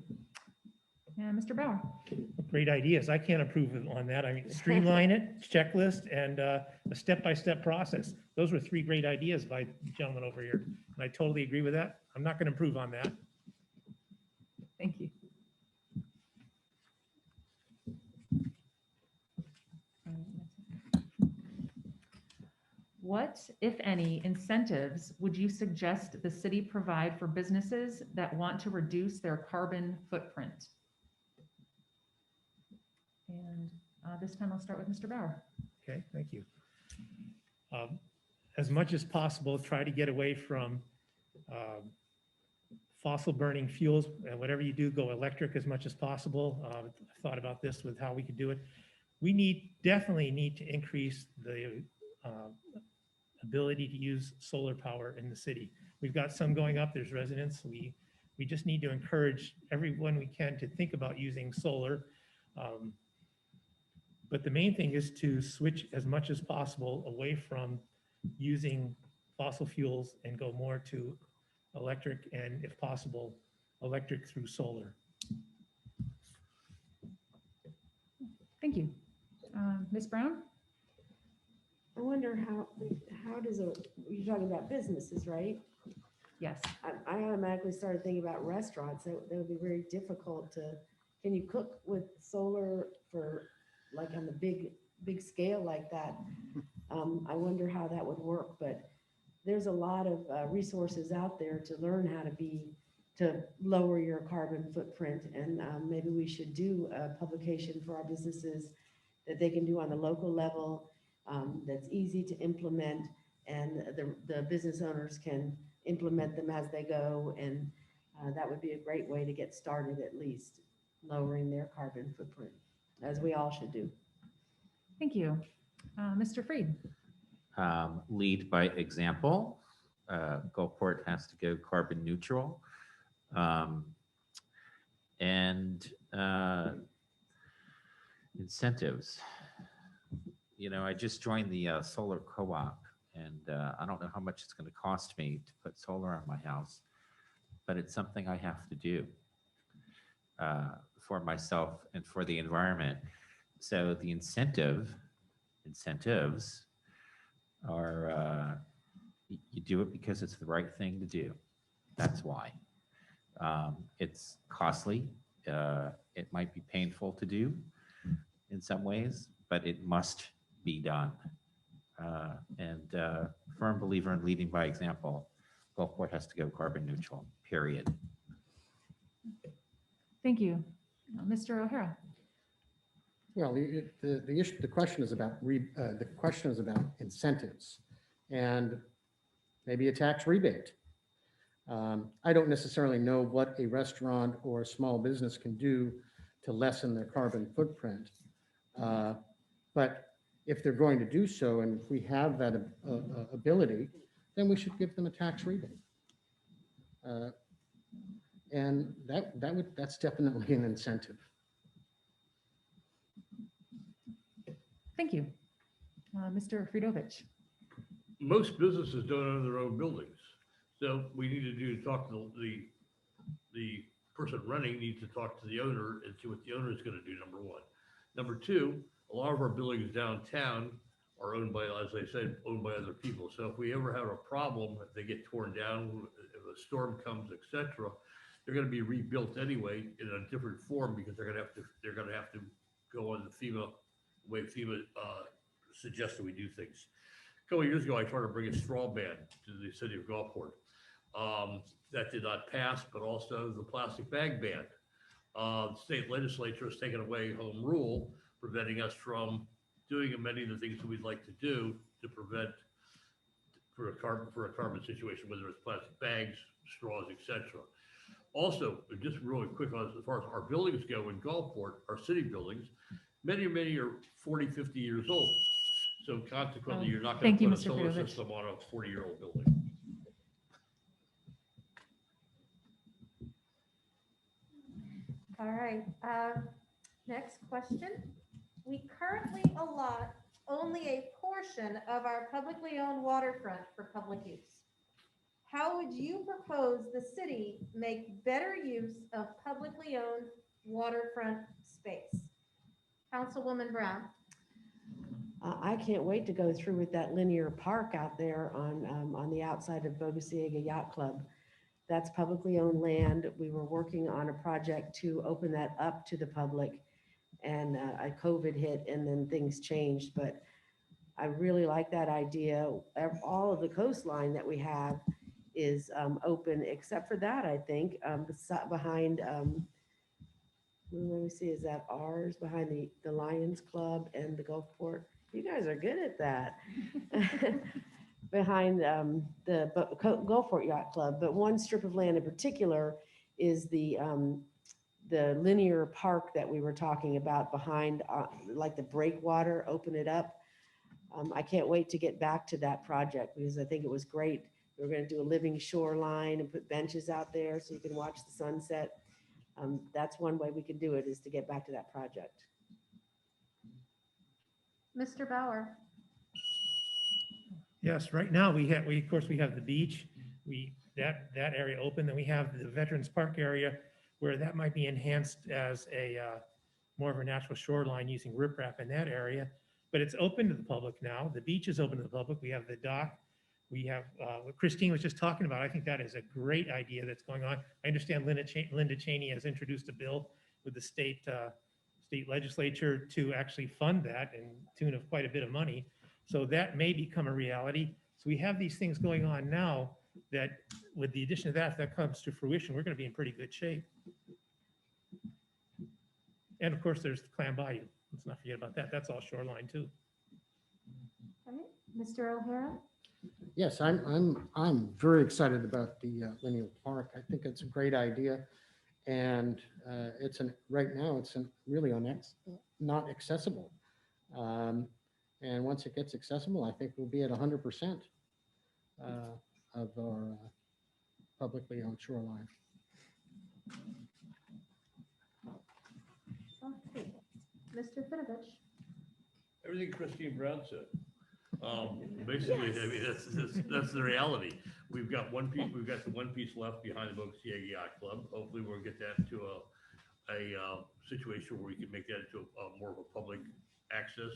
And Mr. Bauer. Great ideas. I can't approve on that. I mean, streamline it, checklist, and a step-by-step process. Those were 3 great ideas by the gentleman over here. And I totally agree with that. I'm not going to improve on that. Thank you. What, if any, incentives would you suggest the city provide for businesses that want to reduce their carbon footprint? And this time I'll start with Mr. Bauer. Okay, thank you. As much as possible, try to get away from fossil burning fuels. Whatever you do, go electric as much as possible. I've thought about this with how we could do it. We definitely need to increase the ability to use solar power in the city. We've got some going up, there's residents. We just need to encourage everyone we can to think about using solar. But the main thing is to switch as much as possible away from using fossil fuels and go more to electric, and if possible, electric through solar. Thank you. Ms. Brown? I wonder how does you're talking about businesses, right? Yes. I automatically started thinking about restaurants. That would be very difficult to, can you cook with solar for like on the big scale like that? I wonder how that would work, but there's a lot of resources out there to learn how to lower your carbon footprint. And maybe we should do a publication for our businesses that they can do on the local level, that's easy to implement, and the business owners can implement them as they go. And that would be a great way to get started at least. lowering their carbon footprint, as we all should do. Thank you. Mr. Freed. Lead by example. Gulfport has to go carbon neutral. And incentives. You know, I just joined the solar co-op, and I don't know how much it's going to cost me to put solar on my house, but it's something I have to do for myself and for the environment. So the incentives are you do it because it's the right thing to do. That's why. It's costly. It might be painful to do in some ways, but it must be done. Firm believer in leading by example. Gulfport has to go carbon neutral, period. Thank you. Mr. O'Hara. Well, the question is about incentives and maybe a tax rebate. I don't necessarily know what a restaurant or a small business can do to lessen their carbon footprint. But if they're going to do so, and if we have that ability, then we should give them a tax rebate. And that's definitely an incentive. Thank you. Mr. Fridovich. Most businesses don't own their own buildings. So we need to talk to the person renting needs to talk to the owner and see what the owner is going to do, number one. Number two, a lot of our buildings downtown are owned by, as I said, owned by other people. So if we ever have a problem, if they get torn down, if a storm comes, etc., they're going to be rebuilt anyway in a different form because they're going to have to go on the FEMA way FEMA suggested we do things. A couple of years ago, I tried to bring a straw ban to the city of Gulfport. That did not pass, but also the plastic bag ban. The state legislature has taken away home rule, preventing us from doing many of the things that we'd like to do to prevent for a carbon situation, whether it's plastic bags, straws, etc. Also, just really quick, as far as our buildings go in Gulfport, our city buildings, many are 40, 50 years old. So consequently, you're not going to put a solar system on a 40-year-old building. All right, next question. We currently allot only a portion of our publicly owned waterfront for public use. How would you propose the city make better use of publicly owned waterfront space? Councilwoman Brown. I can't wait to go through with that linear park out there on the outside of Bogosiega Yacht Club. That's publicly owned land. We were working on a project to open that up to the public, and COVID hit and then things changed, but I really like that idea. All of the coastline that we have is open except for that, I think, behind, let me see, is that ours? Behind the Lions Club and the Gulfport. You guys are good at that. Behind the Gulfport Yacht Club, but one strip of land in particular is the linear park that we were talking about behind, like the breakwater, open it up. I can't wait to get back to that project because I think it was great. We're going to do a living shoreline and put benches out there so you can watch the sunset. That's one way we can do it, is to get back to that project. Mr. Bauer. Yes, right now we have the beach, that area open, then we have the Veterans Park area where that might be enhanced as a more of a natural shoreline using riprap in that area. But it's open to the public now. The beach is open to the public. We have the dock. We have what Christine was just talking about. I think that is a great idea that's going on. I understand Linda Cheney has introduced a bill with the state legislature to actually fund that in tune of quite a bit of money. So that may become a reality. So we have these things going on now that with the addition of that, if that comes to fruition, we're going to be in pretty good shape. And of course, there's the Clam Bayou. Let's not forget about that. That's all shoreline too. All right. Mr. O'Hara. Yes, I'm very excited about the linear park. I think it's a great idea. And right now, it's really not accessible. And once it gets accessible, I think we'll be at 100% of our publicly owned shoreline. Okay. Mr. Finovich. Everything Christine Brown said. Basically, I mean, that's the reality. We've got the one piece left behind the Bocaciega Yacht Club. Hopefully we'll get that to a situation where we can make that into more of a public access.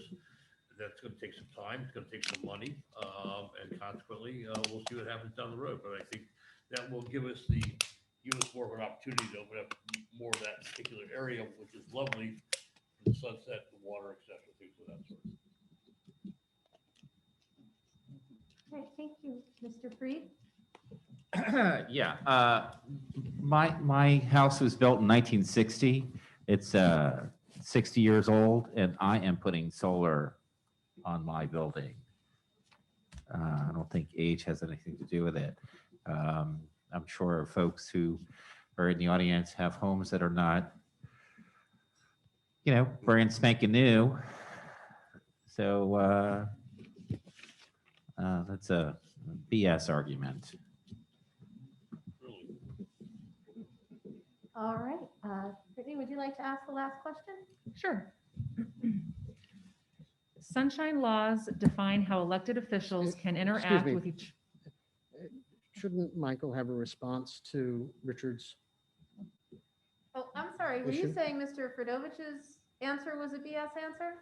That's gonna take some time, it's gonna take some money, and consequently, we'll see what happens down the road. But I think that will give us more of an opportunity to open up more of that particular area, which is lovely, the sunset, the water, et cetera, things of that sort. Okay, thank you, Mr. Freed. Yeah, my house was built in 1960. It's 60 years old, and I am putting solar on my building. I don't think age has anything to do with it. I'm sure folks who are in the audience have homes that are not, brand spanking new. So that's a BS argument. All right, Brittany, would you like to ask the last question? Sure. Sunshine laws define how elected officials can interact me. with each. Shouldn't Michael have a response to Richard's? Oh, I'm sorry, were you Issue? saying Mr. Fridovich's answer was a BS answer?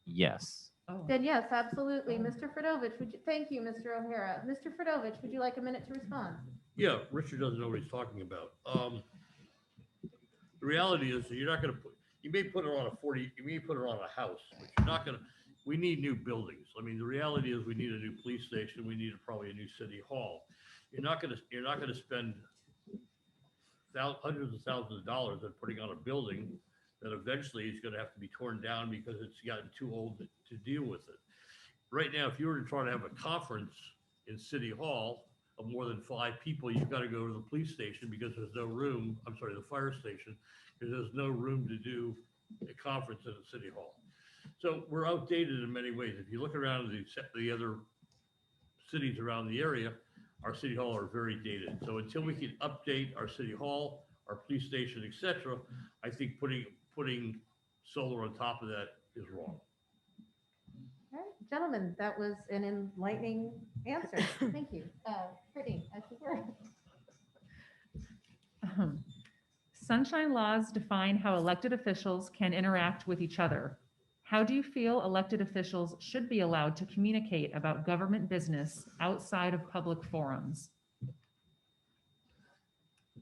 Yes. Oh, Then yes, absolutely. Mr. Fridovich, thank you, Mr. O'Hara. Mr. Fridovich, would you like a minute to respond? Yeah, Richard doesn't know what he's talking about. The reality is that you're not gonna you may put it on a house, but you're not gonna, we need new buildings. I mean, the reality is we need a new police station, we need probably a new city hall. You're not gonna spend hundreds of thousands of dollars on putting on a building that eventually is gonna have to be torn down because it's gotten too old to deal with it. Right now, if you were to try to have a conference in City Hall of more than 5 people, you've got to go to the police station because there's no room, I'm sorry, the fire station, because there's no room to do a conference in a City Hall. So we're outdated in many ways. If you look around the other cities around the area, our City Hall are very dated. So until we can update our City Hall, our police station, et cetera, I think putting solar on top of that is wrong. All right, gentlemen, that was an enlightening answer. Thank you. Brittany, I think we're. Sunshine laws define how elected officials can interact with each other. How do you feel elected officials should be allowed to communicate about government business outside of public forums?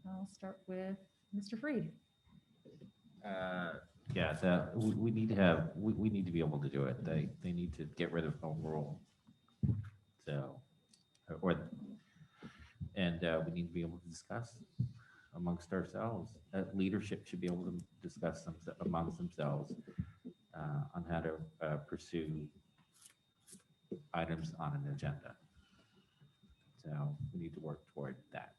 I'll start with Mr. Freed. Yeah, we need to be able to do it. They need to get rid of home rule. So, we need to be able to discuss amongst ourselves. Leadership should be able to discuss amongst themselves on how to pursue items on an agenda. So we need to work toward that.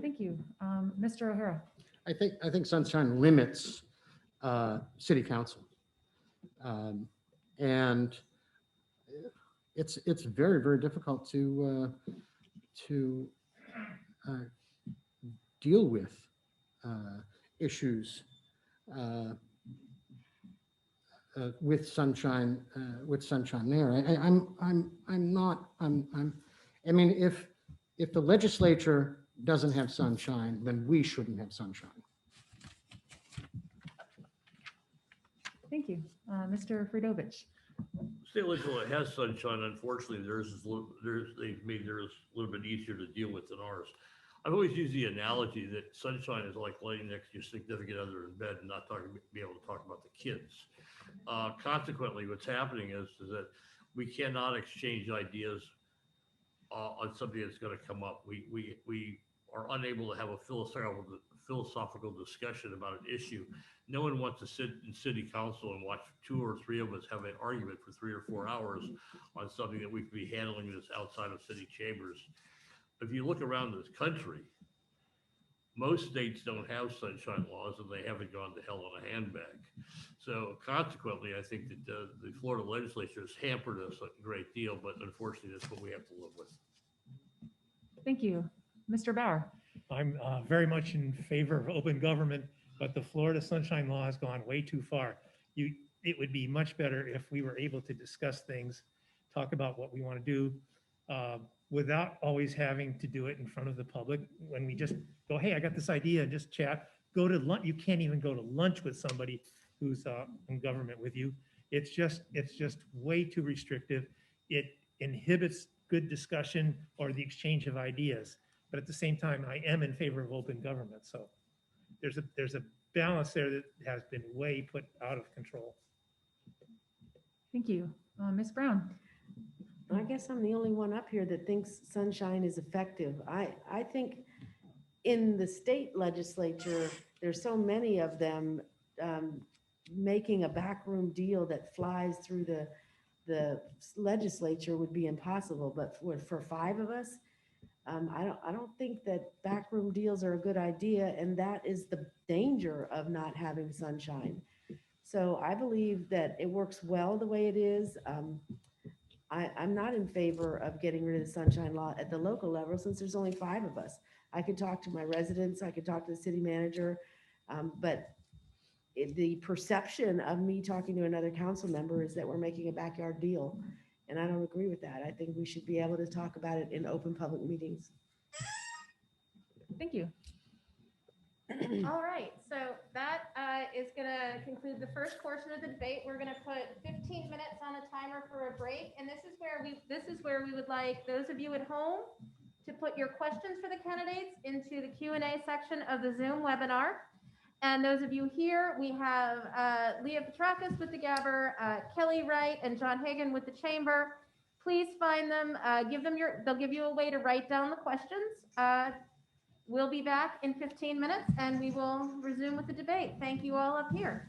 Thank you. Mr. O'Hara. I think sunshine limits city council. And it's very, very difficult to deal with issues with sunshine there. I mean, if the legislature doesn't have sunshine, then we shouldn't have sunshine. Thank you. Mr. Fridovich. State legislature has sunshine. Unfortunately, they've made theirs a little bit easier to deal with than ours. I've always used the analogy that sunshine is like laying next to your significant other in bed and not be able to talk about the kids. Consequently, what's happening is that we cannot exchange ideas on something that's going to come up. We are unable to have a philosophical discussion about an issue. No one wants to sit in city council and watch 2 or 3 of us have an argument for 3 or 4 hours on something that we could be handling this outside of city chambers. if you look around this country, most states don't have sunshine laws and they haven't gone to hell in a handbag. So consequently, I think that the Florida legislature has hampered us a great deal, but unfortunately, that's what we have to live with. Thank you. Mr. Bauer? I'm very much in favor of open government, but the Florida Sunshine Law has gone way too far. It would be much better if we were able to discuss things, talk about what we want to do, without always having to do it in front of the public. When we just go, hey, I got this idea, and just chat, go to lunch. You can't even go to lunch with somebody who's in government with you. It's just way too restrictive. It inhibits good discussion or the exchange of ideas. But at the same time, I am in favor of open government. So there's a balance there that has been way put out of control. Thank you. Ms. Brown? I guess I'm the only one up here that thinks sunshine is effective. I think in the state legislature, there's so many of them making a backroom deal that flies through the legislature would be impossible. But for five of us, I don't think that backroom deals are a good idea, and that is the danger of not having sunshine. So I believe that it works well the way it is. I'm not in favor of getting rid of the sunshine law at the local level since there's only five of us. I could talk to my residents, I could talk to the city manager, but the perception of me talking to another council member is that we're making a backyard deal. And I don't agree with that. I think we should be able to talk about it in open public meetings. Thank you. All right, so that is going to conclude the first portion of the debate. We're going to put 15 minutes on a timer for a break, and this is where we would like those of you at home to put your questions for the candidates into the Q&A section of the Zoom webinar. And those of you here, we have Leah Petrakis with the Gabber, Kelly Wright, and John Hagan with the Chamber. Please find them, they'll give you a way to write down the questions. We'll be back in 15 minutes and we will resume with the debate. Thank you all up here.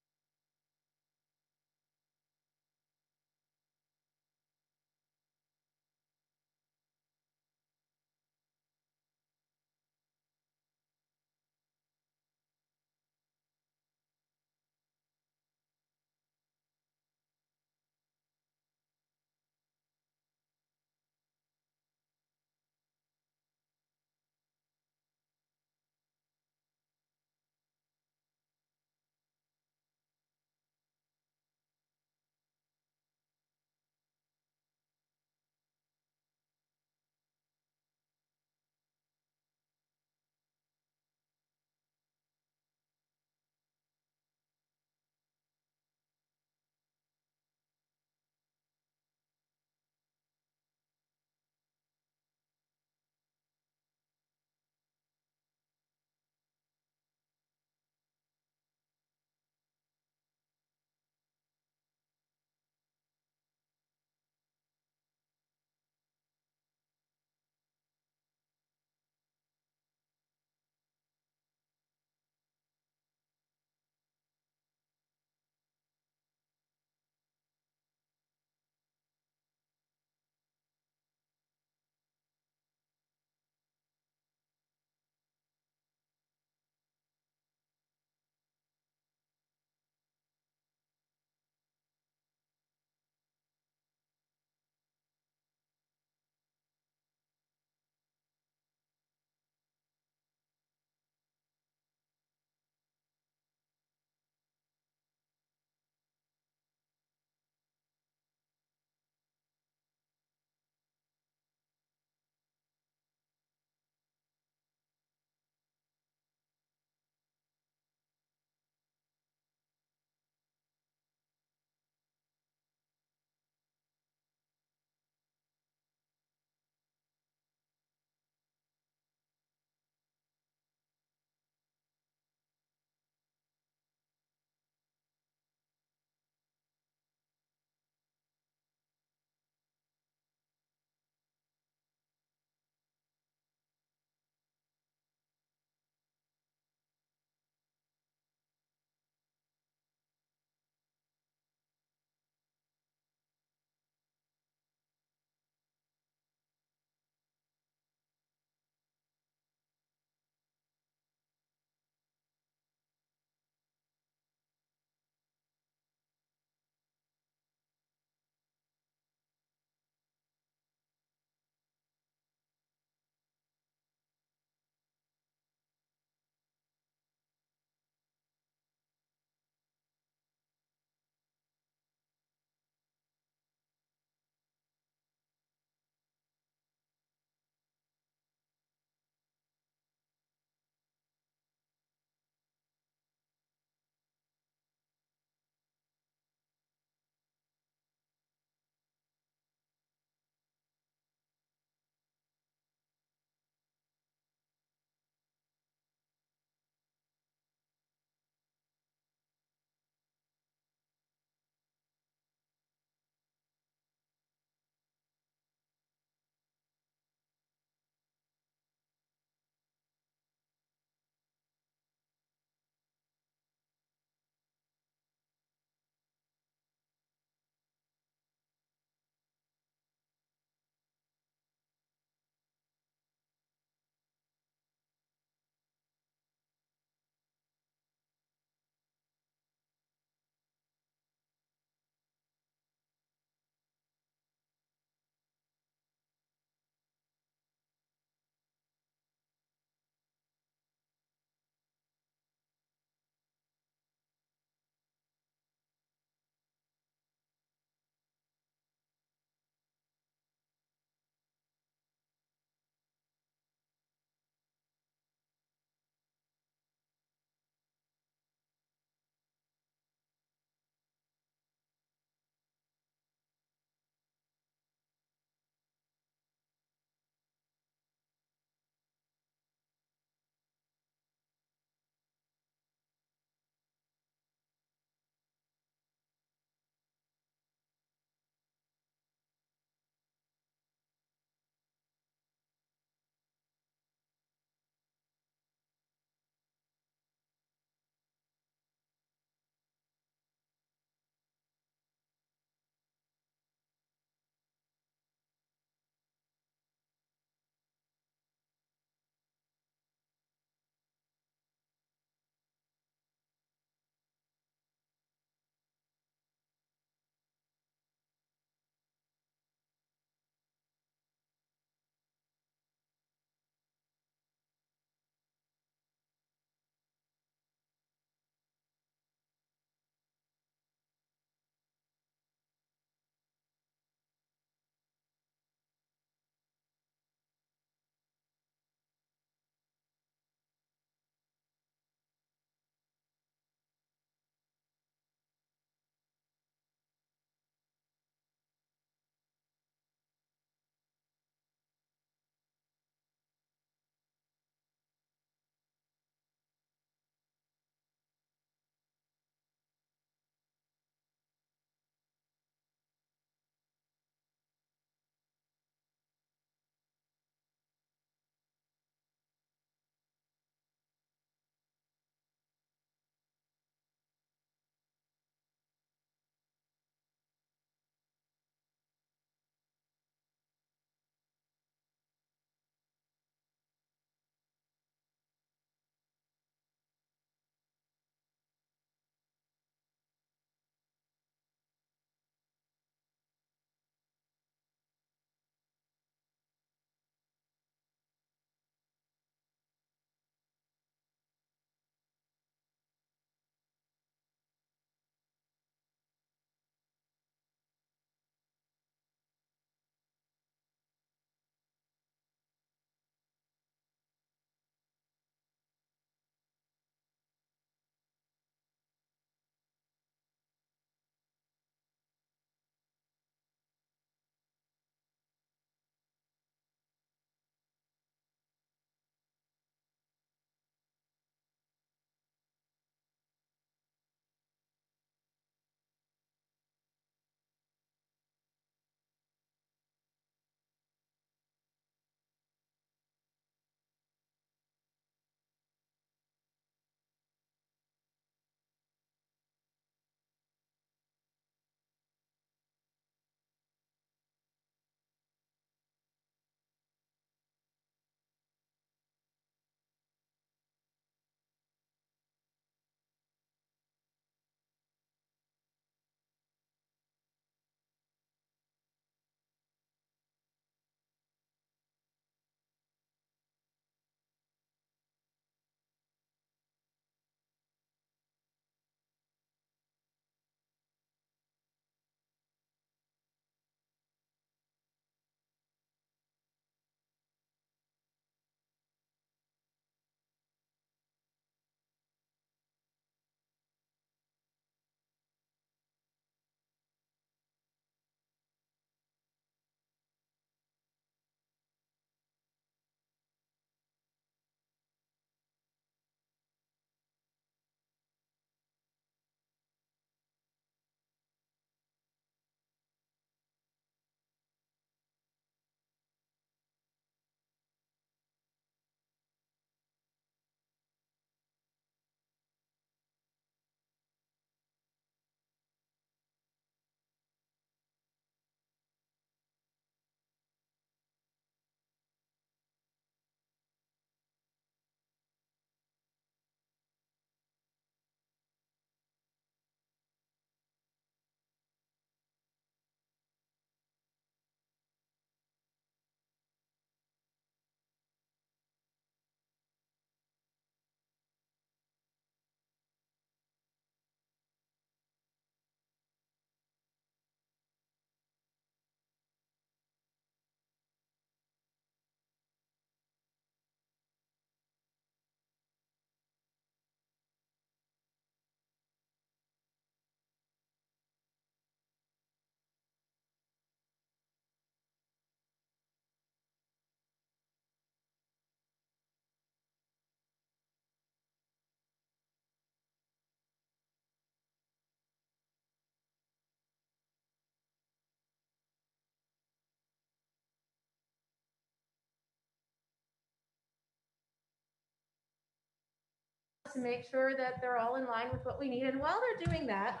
to make sure that they're all in line with what we need. And while they're doing that,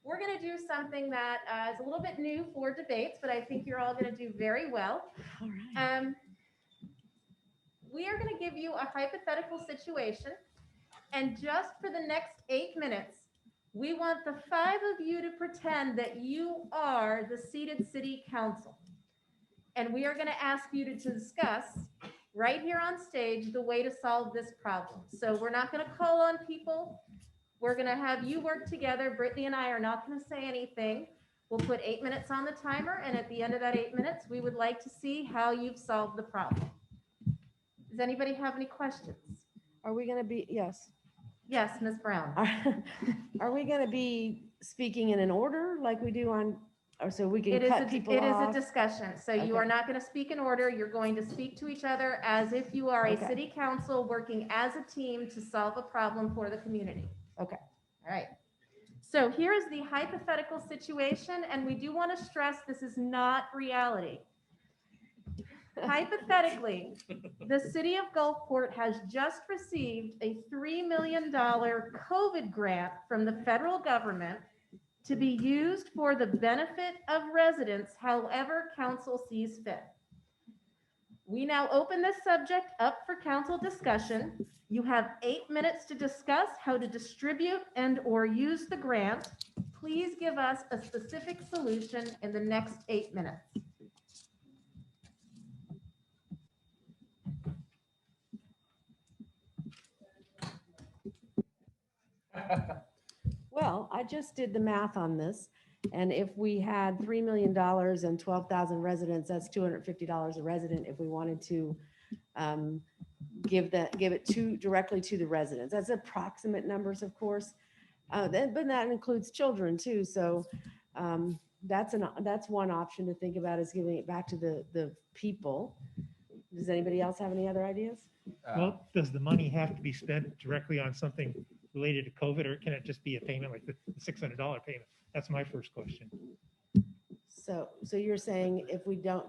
we're going to do something that is a little bit new for debates, but I think you're all going to do very well. All right. We are going to give you a hypothetical situation. And just for the next 8 minutes, we want the 5 of you to pretend that you are the seated city council. And we are going to ask you to discuss right here on stage the way to solve this problem. So we're not going to call on people. We're going to have you work together. Brittany and I are not going to say anything. We'll put 8 minutes on the timer. And at the end of that 8 minutes, we would like to see how you've solved the problem. Does anybody have any questions? Are we going to be, yes. Yes, Ms. Brown. Are we going to be speaking in an order like we do on, or so we can It is cut people off? a discussion. So you are Okay. not going to speak in order. You're going to speak to each other as if you are a Okay. city council working as a team to solve a problem for the community. Okay. All right. So here is the hypothetical situation, and we do want to stress this is not reality. Hypothetically, the city of Gulfport has just received a $3 million COVID grant from the federal government to be used for the benefit of residents, however council sees fit. We now open this subject up for council discussion. You have 8 minutes to discuss how to distribute and/or use the grant. Please give us a specific solution in the next 8 minutes. Well, I just did the math on this. And if we had $3 million and 12,000 residents, that's $250 a resident if we wanted to give it directly to the residents. That's approximate numbers, of course. But that includes children too. So that's one option to think about, is giving it back to the people. Does anybody else have any other ideas? Well, does the money have to be spent directly on something related to COVID, or can it just be a payment like the $600 payment? That's my first question. So you're saying if we don't,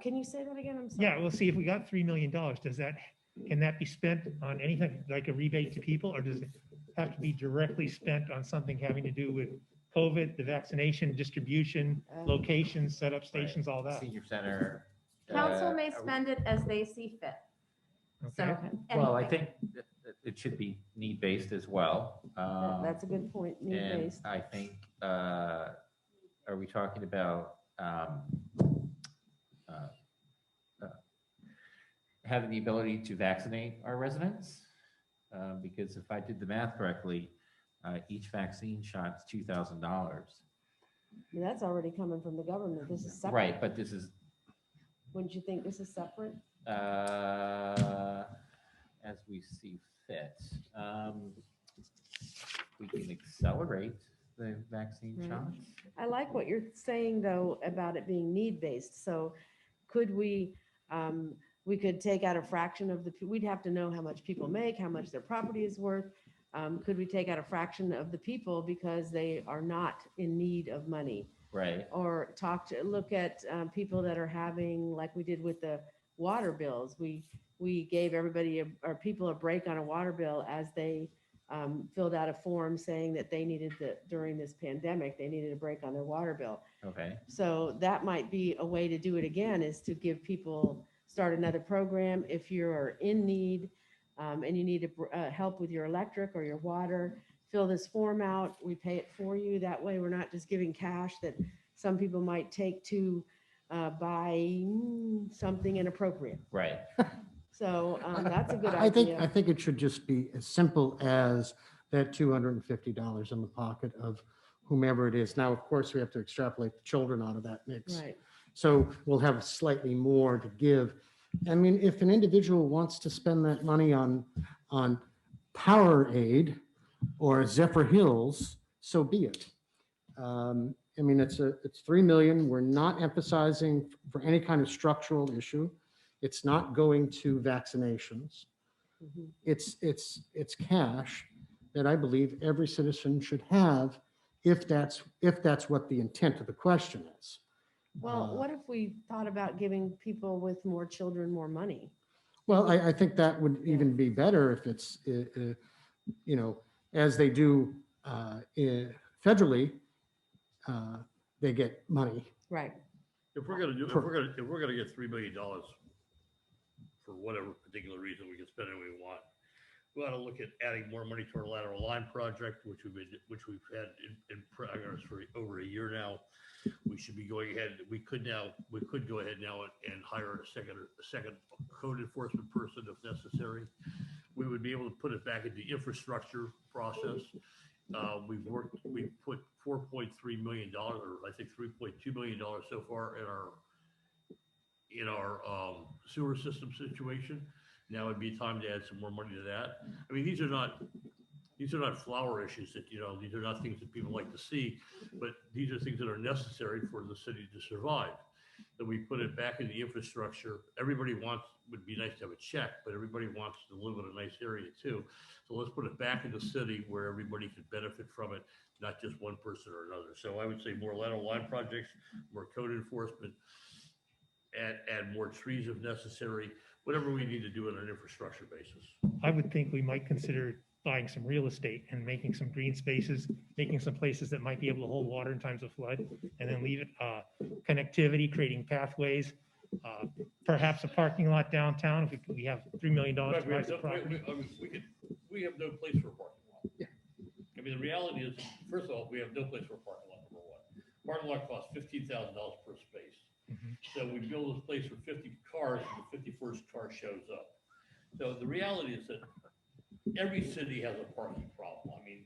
can you say that again? I'm sorry. Yeah, we'll see if we got $3 million, can that be spent on anything like a rebate to people, or does it have to be directly spent on something having to do with COVID, the vaccination, distribution, locations, set up stations, all that? Senior center. Council may spend it as they see fit. So, Okay. Well, I anything. think it should be need-based as well. That's a good point, And need-based. I think, are we talking about having the ability to vaccinate our residents? Because if I did the math correctly, each vaccine shot's $2,000. That's already coming from the government. This is separate. Right, but this is Wouldn't you think this is separate? as we see fit. We can accelerate the vaccine Right. shots. I like what you're saying though about it being need-based. So could we could take out a fraction of we'd have to know how much people make, how much their property is worth. Could we take out a fraction of the people because they are not in need of money? Right. Or look at people that are having, like we did with the water bills. We gave everybody or people a break on a water bill as they filled out a form saying that they needed during this pandemic, they needed a break on their water bill. Okay. So that might be a way to do it again, is to give people, start another program. If you're in need and you need help with your electric or your water, fill this form out, we pay it for you. That way we're not just giving cash that some people might take to buy something inappropriate. Right. So that's a good I idea. think it should just be as simple as that $250 in the pocket of whomever it is. Now, of course, we have to extrapolate the children out of that mix. Right. So we'll have slightly more to give. I mean, if an individual wants to spend that money on Powerade or Zephyr Hills, so be it. I mean, it's 3 million. We're not emphasizing for any kind of structural issue. It's not going to vaccinations. Mhm. It's cash that I believe every citizen should have if that's what the intent of the question is. Well, what if we thought about giving people with more children more money? Well, I think that would even be better if it's as they do federally, they get money. Right. If we're gonna do, For- if we're gonna get $3 million for whatever particular reason, we can spend it we want. We ought to look at adding more money to our lateral line project, which we've had in progress for over a year now. We should be going ahead. We could go ahead now and hire a second code enforcement person if necessary. We would be able to put it back into the infrastructure process. We've put $4.3 million, or I think $3.2 million so far in our sewer system situation. Now would be time to add some more money to that. I mean, these are not flower issues that, these are not things that people like to see, but these are things that are necessary for the city to survive. That we put it back in the infrastructure. Everybody would be nice to have a check, but everybody wants to live in a nice area too. So let's put it back in the city where everybody could benefit from it, not just one person or another. So I would say more lateral line projects, more code enforcement, add more trees if necessary, whatever we need to do on an infrastructure basis. I would think we might consider buying some real estate and making some green spaces, making some places that might be able to hold water in times of flood, and then leave it connectivity, creating pathways, perhaps a parking lot downtown. If we have $3 million to buy some property. We have no place for a parking lot. Yeah. I mean, the reality is, first of all, we have no place for a parking lot, number one. Parking lot costs $15,000 per space. Mhm. So we build a place for 50 cars, and the 51st car shows up. So the reality is that every city has a parking problem. I mean,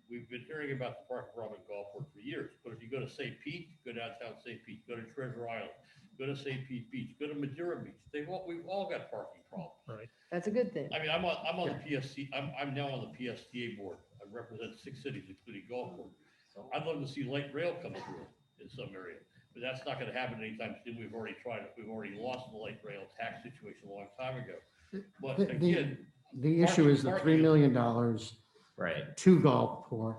we've been hearing about the parking problem in Gulfport for years, but if you go to St. Pete, go downtown St. Pete, go to Treasure Island, go to St. Pete Beach, go to Madeira Beach, we've all got parking problems. Right. That's a good thing. I mean, I'm on the PSC, I'm now on the PSTA board. I represent 6 cities, including Gulfport. I'd love to see light rail come through in some area, but that's not gonna happen anytime soon. We've already tried it. We've already lost the light rail tax situation a long time ago. But again, The issue is the $3 million Right. to Gulfport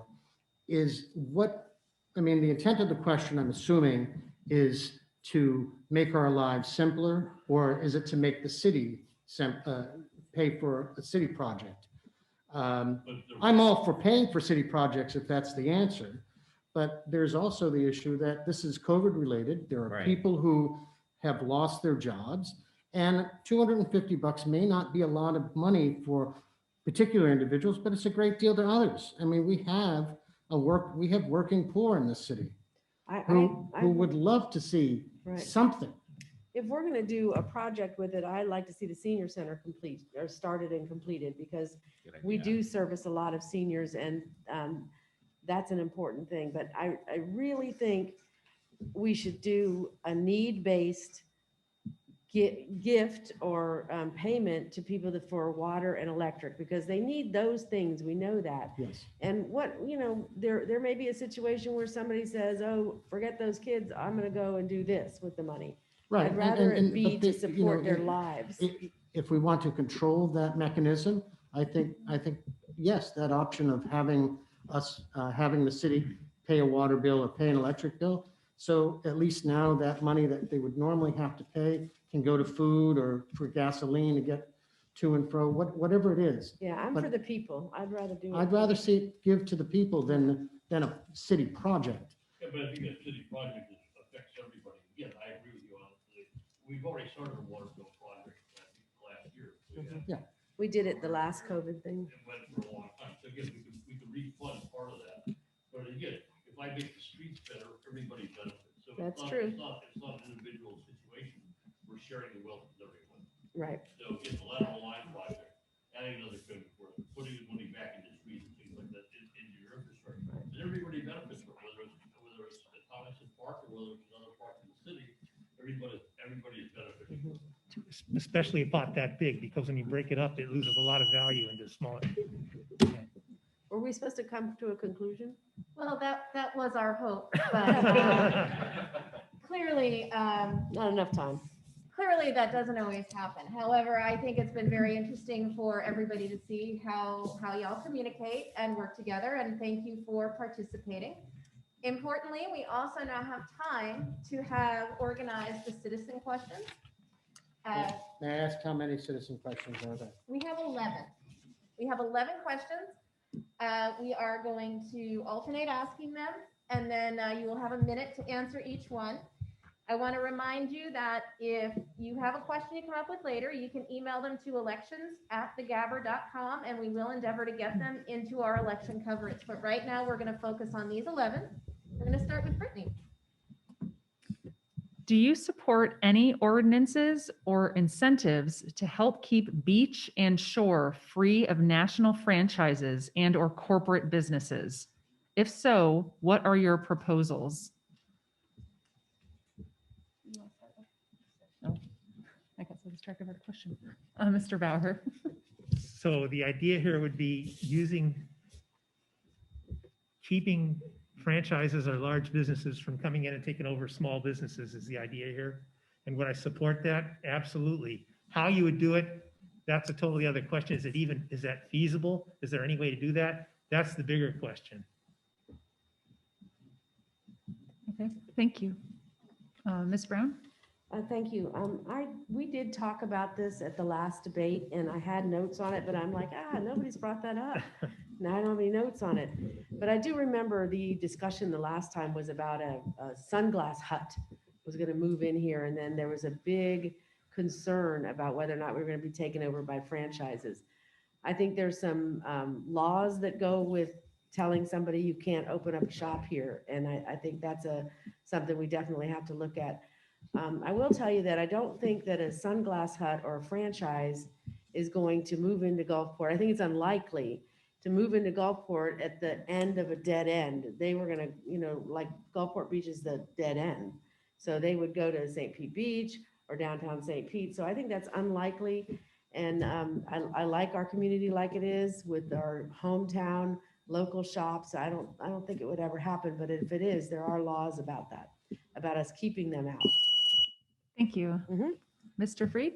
is the intent of the question, I'm assuming, is to make our lives simpler, or is it to make the city pay for a city project? I'm all for paying for city projects if that's the answer, but there's also the issue that this is COVID related. There are Right. people who have lost their jobs, and $250 may not be a lot of money for particular individuals, but it's a great deal to others. I mean, we have working poor in this city who would love to see Right. something. If we're gonna do a project with it, I'd like to see the senior center complete or started and completed, because Good we idea. do service a lot of seniors, and that's an important thing. But I really think we should do a need-based gift or payment to people for water and electric, because they need those things. We know that. Yes. And there may be a situation where somebody says, oh, forget those kids, I'm gonna go and do this with the money. Right. I'd rather it be but to support their lives. If we want to control that mechanism, I think, yes, that option of having the city pay a water bill or pay an electric bill. So at least now that money that they would normally have to pay can go to food or for gasoline to get to and fro, whatever it is. Yeah, I'm But for the people. I'd rather do it. I'd rather see it give to the people than a city project. yeah, but I think a city project affects everybody. Again, I agree with you honestly. We've already started a water bill project, I think, last year. We did it the last COVID thing. It went for a long time. So again, we could refund part of that. But again, if I make the streets better, everybody benefits. So That's true. It's not an individual situation. We're sharing the wealth with everyone. Right. So get the lateral line project, adding another code enforcement, putting the money back into streets and things like that into your infrastructure. And everybody benefits from it, whether it's the Thomason Park or whether it's another park in the city, everybody is benefiting. Especially a pot that big, because when you break it up, it loses a lot of value into smaller. Were we supposed to come to a conclusion? Well, that was our hope, but clearly, Not enough time. clearly that doesn't always happen. However, I think it's been very interesting for everybody to see how y'all communicate and work together, and thank you for participating. Importantly, we also now have time to have organized the citizen questions. May I ask how many citizen questions are there? We have 11. We have 11 questions. We are going to alternate asking them, and then you will have a minute to answer each one. I want to remind you that if you have a question you come up with later, you can email them to elections@thegabber.com, and we will endeavor to get them into our election coverage. But right now, we're going to focus on these 11. We're going to start with Brittany. Do you support any ordinances or incentives to help keep beach and shore free of national franchises and or corporate businesses? If so, what are your proposals? Oh, I got so distracted by the question. Mr. Bauer. So the idea here would be keeping franchises or large businesses from coming in and taking over small businesses is the idea here. And would I support that? Absolutely. How you would do it, that's a totally other question. Is that feasible? Is there any way to do that? That's the bigger question. Okay, thank you. Ms. Brown? Thank you. We did talk about this at the last debate, and I had notes on it, but I'm like, nobody's brought that up. Now I don't have any notes on it. But I do remember the discussion the last time was about a sunglass hut was going to move in here, and then there was a big concern about whether or not we were going to be taken over by franchises. I think there's some laws that go with telling somebody you can't open up shop here, and I think that's something we definitely have to look at. I will tell you that I don't think that a sunglass hut or a franchise is going to move into Gulfport. I think it's unlikely to move into Gulfport at the end of a dead end. They were going to, like Gulfport Beach is the dead end. So they would go to St. Pete Beach or downtown St. Pete. So I think that's unlikely. And I like our community like it is with our hometown local shops. I don't think it would ever happen, but if it is, there are laws about that, about us keeping them out. Thank you. Mr. Freed?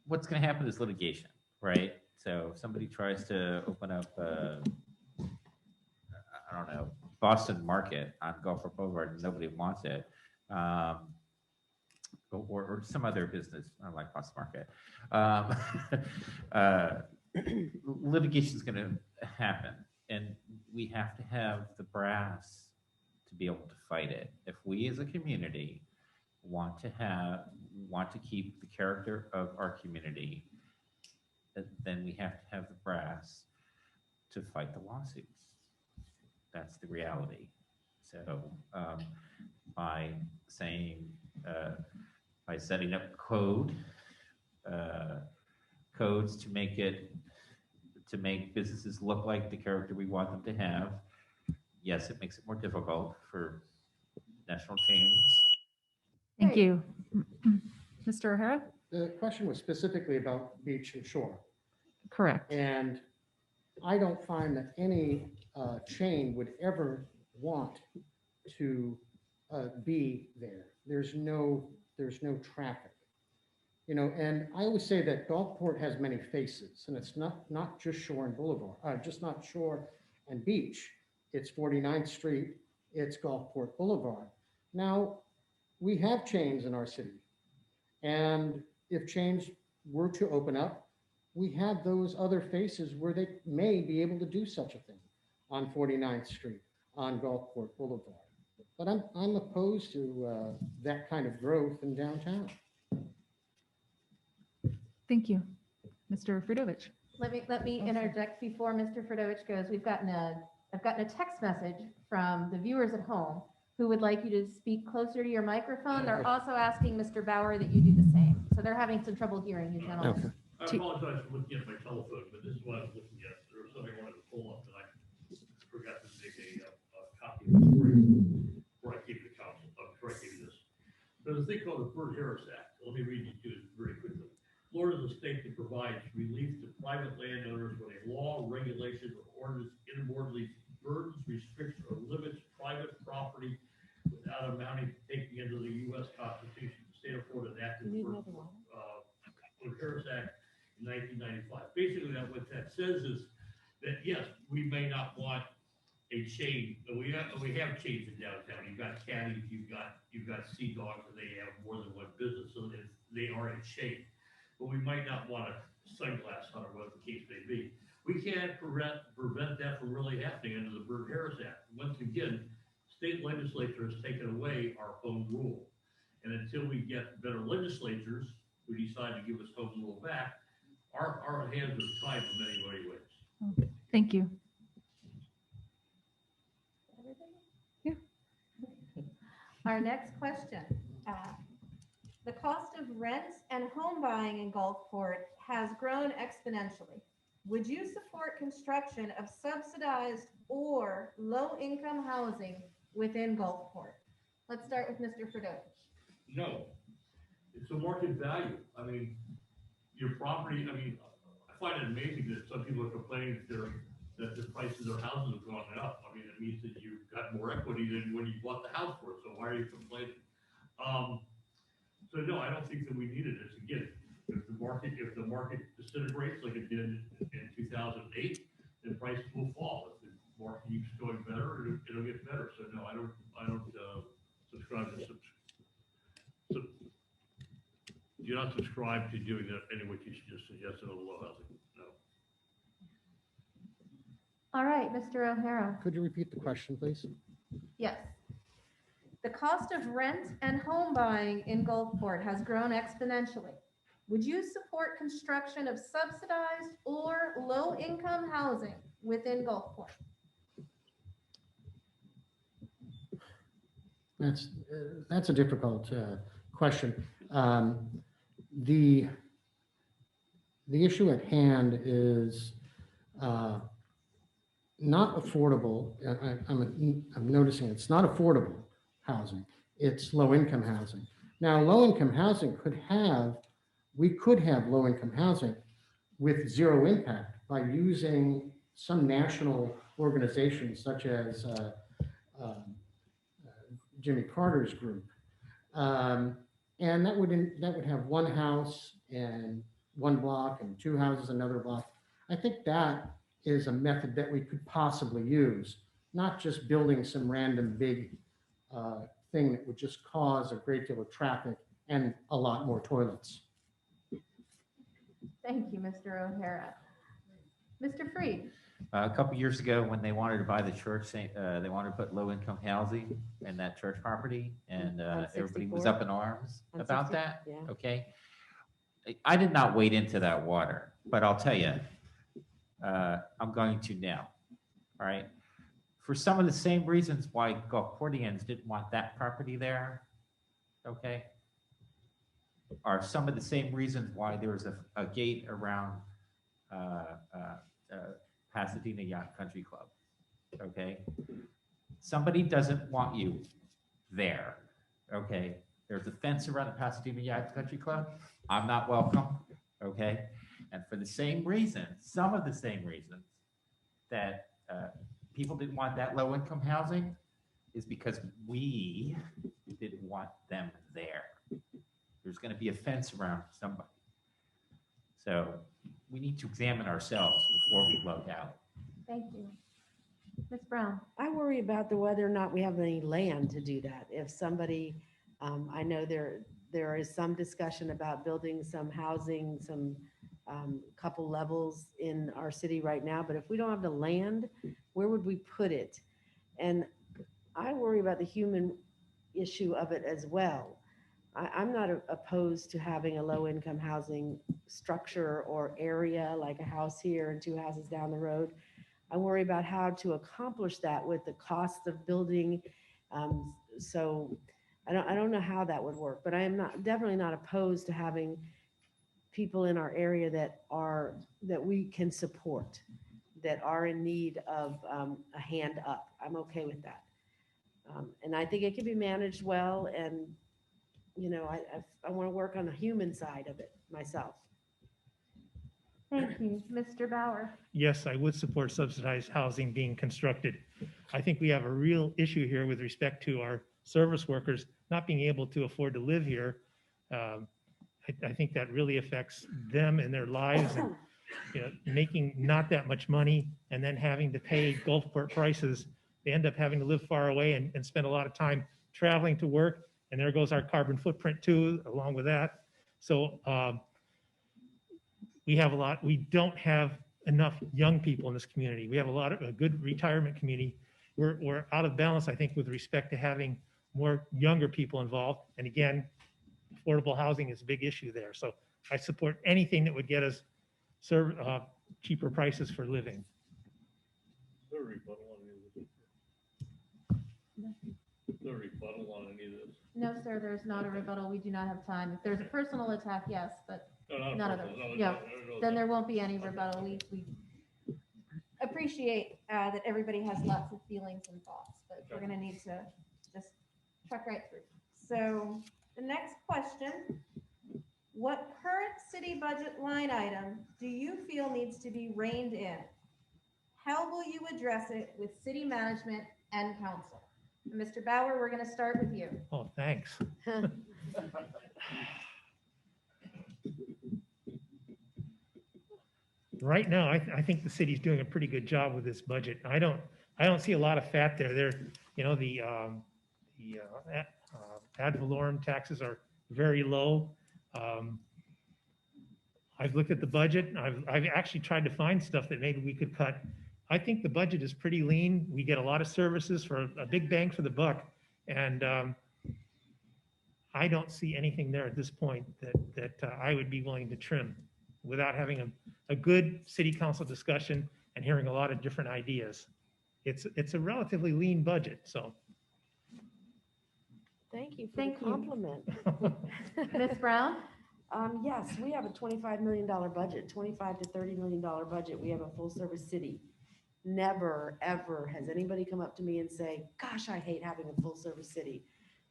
What's going to happen is litigation, right? So if somebody tries to open up, I don't know, Boston Market on Gulfport Boulevard and nobody wants it, or some other business, I like Boston Market, litigation is going to happen, and we have to have the brass to be able to fight it. If we as a community want to keep the character of our community, then we have to have the brass to fight the lawsuits. That's the reality. So by setting up codes to make businesses look like the character we want them to have, yes, it makes it more difficult for national chains. Thank you. Mr. O'Hara? The question was specifically about beach and shore. Correct. And I don't find that any chain would ever want to be there. There's no traffic, and I always say that Gulfport has many faces, and it's not just shore and boulevard, just not shore and beach. It's 49th Street, it's Gulfport Boulevard. Now, we have chains in our city, and if chains were to open up, we have those other faces where they may be able to do such a thing on 49th Street, on Gulfport Boulevard. But I'm opposed to that kind of growth in downtown. Thank you. Mr. Fridovich? Let me interject before Mr. Fridovich goes. I've gotten a text message from the viewers at home who would like you to speak closer to your microphone. They're also asking Mr. Bauer that you do the same. So they're having some trouble hearing you, gentlemen. I apologize for looking at my telephone, but this is what I was looking at. There was something I wanted to pull up and I forgot to make a copy of it before I gave you the council, before I gave you this. There's a thing called the Byrd-Harris Act. Let me read it to you very quickly. Florida is a state that provides relief to private landowners when a law, regulation, or ordinance inadvertently burdens, restricts, or limits private property without amounting to taking into the U.S. Constitution. The state of Florida enacted the Byrd-Harris Act in 1995. Basically, what that says is that yes, we may not want a chain, but we have chains in downtown. You've got Caddies, you've got Sea Dogs, and they have more than one business, so they are a chain. but we might not want a sunglass hut or whatever the case may be. We can't prevent that from really happening under the Byrd-Harris Act. Once again, state legislature has taken away our home rule. And until we get better legislatures who decide to give us home rule back, our hands are tied in many, many ways. Thank you. Yeah. Our next question. The cost of rent and home buying in Gulfport has grown exponentially. Would you support construction of subsidized or low-income housing within Gulfport? Let's start with Mr. Fredovich. No, it's a market value. I mean, your property, I mean, I find it amazing that some people are complaining that the prices of houses have gone up. I mean, it means that you've got more equity than when you bought the house for it. So why are you complaining? So no, I don't think that we needed this. Again, if the market disintegrates like it did in 2008, then prices will fall. If the market keeps going better, it'll get better. So no, I don't subscribe to do not subscribe to doing that any way you just suggested on the low housing. No. All right, Mr. O'Hara. Could you repeat the question, please? Yes. The cost of rent and home buying in Gulfport has grown exponentially. Would you support construction of subsidized or low-income housing within Gulfport? That's a difficult question. The issue at hand is not affordable. I'm noticing it's not affordable housing. It's low-income housing. Now, low-income housing we could have low-income housing with zero impact by using some national organizations such as Jimmy Carter's group. And that would have one house and one block and two houses, another block. I think that is a method that we could possibly use, not just building some random big thing that would just cause a great deal of traffic and a lot more toilets. Thank you, Mr. O'Hara. Mr. Freed. A couple years ago, when they wanted to buy the church, they wanted to put low-income housing in that church property, and everybody was 64? up in arms On about 60? that. Yeah. Okay, I did not wade into that water, but I'll tell you, I'm going to now. All right, for some of the same reasons why Gulfportians didn't want that property there. Okay, are some of the same reasons why there was a gate around Pasadena Yacht Country Club. Okay, somebody doesn't want you there. Okay, there's a fence around the Pasadena Yacht Country Club. I'm not welcome. Okay, and for the same reason, some of the same reasons that people didn't want that low-income housing is because we didn't want them there. There's going to be a fence around somebody. So we need to examine ourselves before we look out. Thank you. Ms. Brown. I worry about whether or not we have any land to do that. If somebody, I know there is some discussion about building some housing, some couple levels in our city right now, but if we don't have the land, where would we put it? And I worry about the human issue of it as well. I'm not opposed to having a low-income housing structure or area like a house here and two houses down the road. I worry about how to accomplish that with the cost of building. So I don't know how that would work, but I am definitely not opposed to having people in our area that we can support, that are in need of a hand up. I'm okay with that. And I think it can be managed well, and I want to work on the human side of it myself. Thank you. Mr. Bauer. Yes, I would support subsidized housing being constructed. I think we have a real issue here with respect to our service workers not being able to afford to live here. I think that really affects them and their lives, and making not that much money and then having to pay Gulfport prices. They end up having to live far away and spend a lot of time traveling to work. And there goes our carbon footprint too, along with that. So we don't have enough young people in this community. We have a good retirement community. We're out of balance, I think, with respect to having more younger people involved. And again, affordable housing is a big issue there. So I support anything that would get us cheaper prices for living. No rebuttal on any of this. No rebuttal on any of this. No, sir, there's not a rebuttal. We do not have time. If there's a personal attack, yes, but No, not a none of personal, those. no, Yeah, no, no, then no. there won't be any rebuttal. We appreciate that everybody has lots of feelings and thoughts, but we're gonna need to just truck right through. So the next question, what current city budget line item do you feel needs to be reined in? How will you address it with city management and council? Mr. Bauer, we're gonna start with you. Oh, thanks. Right now, I think the city's doing a pretty good job with this budget. I don't see a lot of fat there. The ad valorem taxes are very low. I've looked at the budget. I've actually tried to find stuff that maybe we could cut. I think the budget is pretty lean. We get a lot of services for a big bang for the buck. And I don't see anything there at this point that I would be willing to trim without having a good city council discussion and hearing a lot of different ideas. It's a relatively lean budget, so. Thank you for Thank the you. compliment. Ms. Brown? Yes, we have a $25 million budget, $25 to $30 million budget. We have a full service city. Never, ever has anybody come up to me and say, gosh, I hate having a full service city.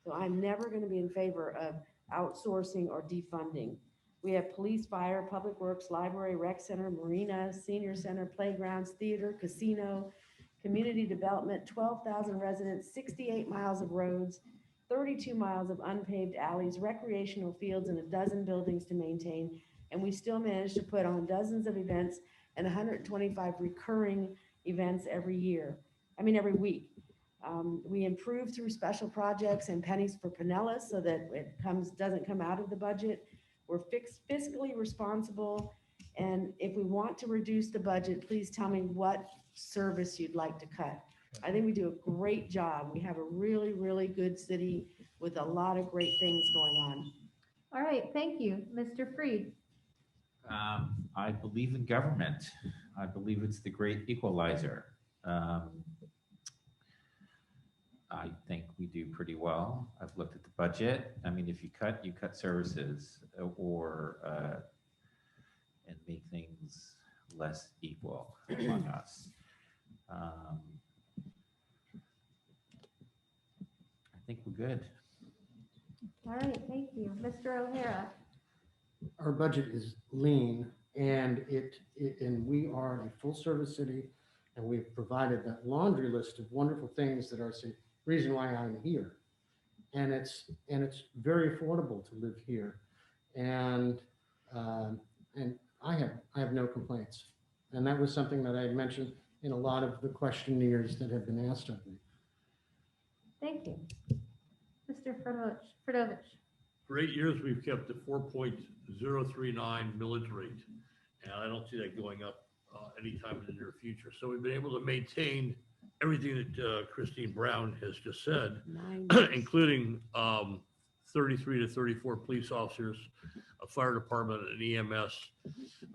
So I'm never going to be in favor of outsourcing or defunding. We have police, fire, public works, library, rec center, marina, senior center, playgrounds, theater, casino, community development, 12,000 residents, 68 miles of roads, 32 miles of unpaved alleys, recreational fields, and a dozen buildings to maintain. And we still manage to put on dozens of events and 125 recurring events every week. We improve through special projects and pennies for Pinellas so that it doesn't come out of the budget. We're fiscally responsible. And if we want to reduce the budget, please tell me what service you'd like to cut. I think we do a great job. We have a really, really good city with a lot of great things going on. All right, thank you. Mr. Freed? I believe in government. I believe it's the great equalizer. I think we do pretty well. I've looked at the budget. I mean, if you cut services or and make things less equal among us. I think we're good. All right, thank you. Mr. O'Hara? Our budget is lean, and and we are a full service city, and we've provided that laundry list of wonderful things that are the reason why I'm here. And it's very affordable to live here. And I have no complaints. And that was something that I had mentioned in a lot of the questionnaires that have been asked of me. Thank you. Mr. Fredovich? For 8 years, we've kept the 4.039 millage rate, and I don't see that going up anytime in the near future. So we've been able to maintain everything that Christine Brown has just said, including 33 to 34 police officers, a fire department, an EMS,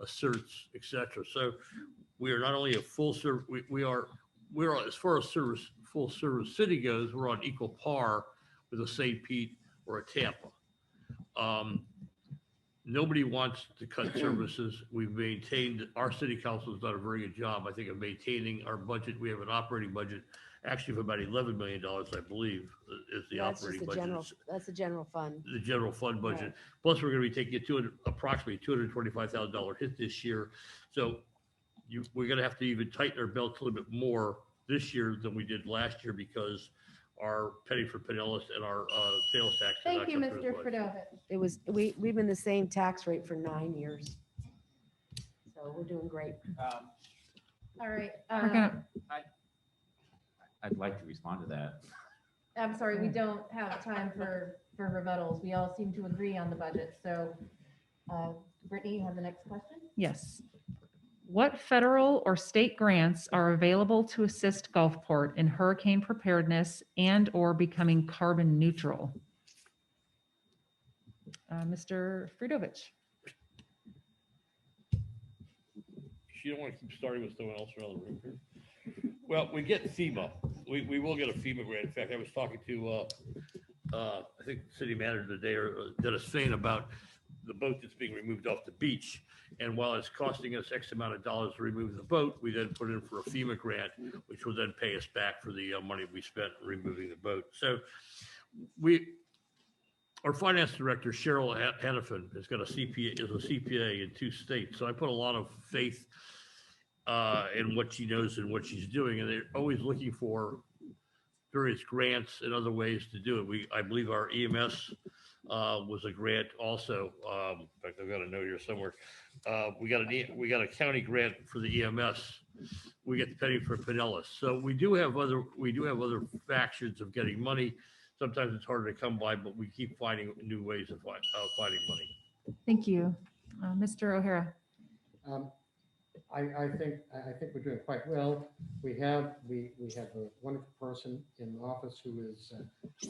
a CERTS, etc. So we are not only a full service, we are as far as full service city goes, we're on equal par with a St. Pete or a Tampa. Nobody wants to cut services. We've maintained, our city council has done a very good job, I think, of maintaining our budget. We have an operating budget, actually of about $11 million, I believe, is the operating budget. That's the general fund. The general fund budget. Right. Plus, we're going to be taking approximately $225,000 hit this year. So we're going to have to even tighten our belts a little bit more this year than we did last year because our penny for Pinellas and our sales tax. Thank you, Mr. Fredovich. We've been the same tax rate for 9 years. So we're doing great. All right. We're gonna, I'd like to respond to that. I'm sorry, we don't have time for rebuttals. We all seem to agree on the budget. So Brittany, you have the next question? Yes. What federal or state grants are available to assist Gulfport in hurricane preparedness and or becoming carbon neutral? Mr. Fridovich. You don't want to keep starting with someone else around the room here. Well, we get FEMA. We will get a FEMA grant. In fact, I was talking to, I think city manager today, or Dennis Fain, about the boat that's being removed off the beach. And while it's costing us X amount of dollars to remove the boat, we then put in for a FEMA grant, which will then pay us back for the money we spent removing the boat. So our finance director, Cheryl Hannafin, has got a CPA in 2 states. So I put a lot of faith in what she knows and what she's doing. And they're always looking for various grants and other ways to do it. I believe our EMS was a grant also. In fact, I've got a note here somewhere. We got a county grant for the EMS. We get the penny for Pinellas. So we do have other factions of getting money. Sometimes it's harder to come by, but we keep finding new ways of finding money. Thank you. Mr. O'Hara. I think we're doing quite well. We have a wonderful person in office who is,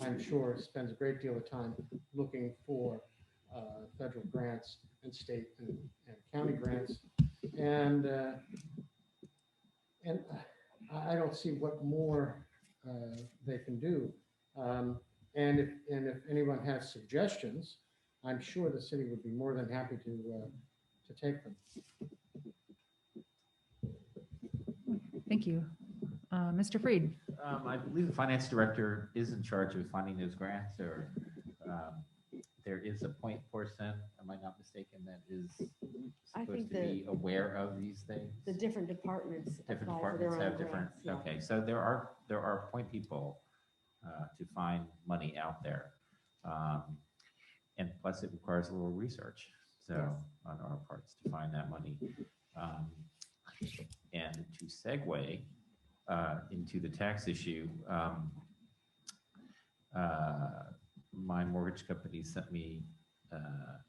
I'm sure, spends a great deal of time looking for federal grants and state and county grants, and I don't see what more they can do. And if anyone has suggestions, I'm sure the city would be more than happy to take them. Thank you. Mr. Freed. I believe the finance director is in charge of finding those grants, or there is a point person, am I not mistaken, that is I supposed think to be aware of these things? The different departments Different apply for their departments own have different, grants, yeah. okay, so there are point people to find money out there. And plus it requires a little research, so on our parts to find that money. And to segue into the tax issue, my mortgage company sent me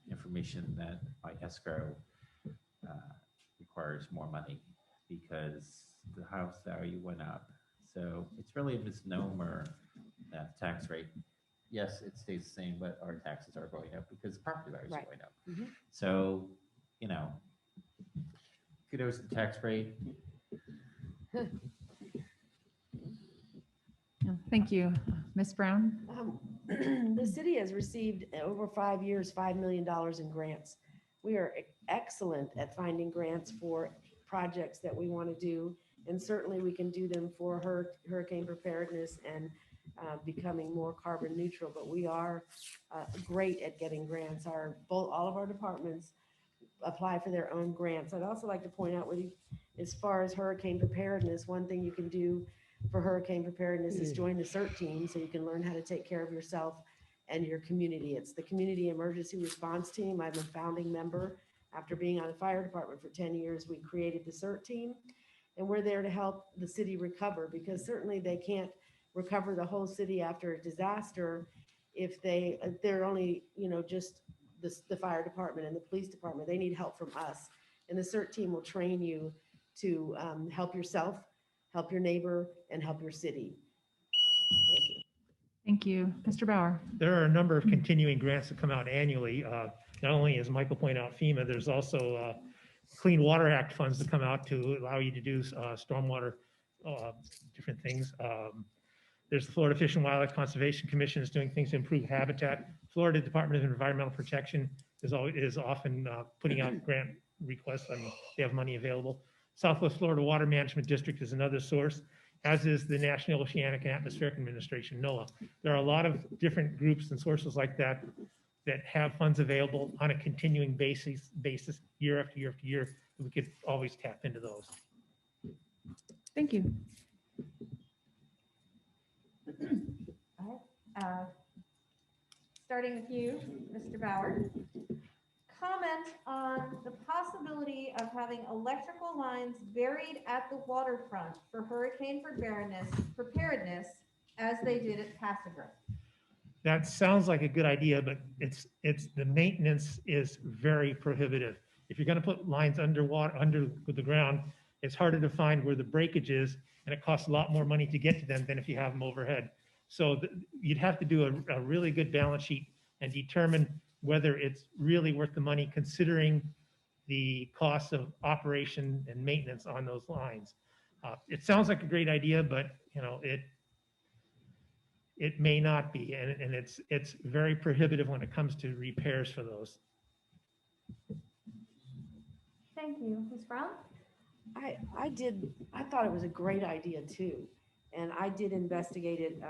information that my escrow requires more money because the house value went up. So it's really a misnomer that tax rate, yes, it stays the same, but our taxes are going up because the property values are going up. Mhm. So, kudos to the tax rate. Thank you. Ms. Brown. The city has received over 5 years, $5 million in grants. We are excellent at finding grants for projects that we want to do. And certainly we can do them for hurricane preparedness and becoming more carbon neutral, but we are great at getting grants. All of our departments apply for their own grants. I'd also like to point out as far as hurricane preparedness, one thing you can do for hurricane preparedness is join the CERT team so you can learn how to take care of yourself and your community. It's the Community Emergency Response Team. I'm a founding member. After being on the fire department for 10 years, we created the CERT team, and we're there to help the city recover, because certainly they can't recover the whole city after a disaster if they're only, just the fire department and the police department. They need help from us, and the CERT team will train you to help yourself, help your neighbor, and help your city. Thank you. Thank you. Mr. Bauer. There are a number of continuing grants that come out annually. Not only, as Michael pointed out, FEMA, there's also Clean Water Act funds that come out to allow you to do stormwater, different things. There's the Florida Fish and Wildlife Conservation Commission is doing things to improve habitat. Florida Department of Environmental Protection is often putting out grant requests. I mean, they have money available. Southwest Florida Water Management District is another source, as is the National Oceanic and Atmospheric Administration, NOAA. There are a lot of different groups and sources like that have funds available on a continuing basis year after year after year. We could always tap into those. Thank you. All right. Starting with you, Mr. Bauer. Comment on the possibility of having electrical lines buried at the waterfront for hurricane preparedness as they did at Passiver. that sounds like a good idea, but the maintenance is very prohibitive. If you're gonna put lines underwater, under the ground, it's harder to find where the breakage is, and it costs a lot more money to get to them than if you have them overhead. So you'd have to do a really good balance sheet and determine whether it's really worth the money, considering the costs of operation and maintenance on those lines. It sounds like a great idea, but it may not be, and it's very prohibitive when it comes to repairs for those. Thank you. Ms. Brown? I thought it was a great idea too. And I did investigate it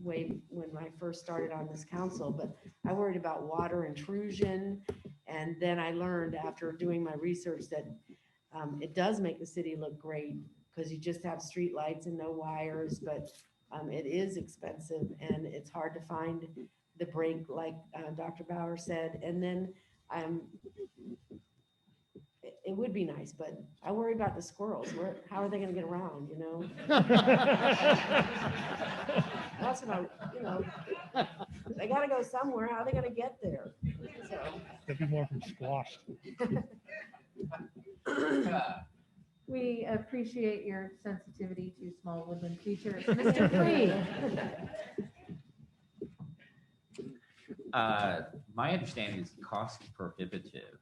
way when I first started on this council, but I worried about water intrusion. And then I learned after doing my research that it does make the city look great because you just have street lights and no wires, but it is expensive and it's hard to find the break, like Dr. Bauer said. And then it would be nice, but I worry about the squirrels. How are they going to get around, That's what they got to go somewhere. How are they going to get there? So. There'd be more from squash. We appreciate your sensitivity to small woodland creatures. Mr. Freed? My understanding is cost prohibitive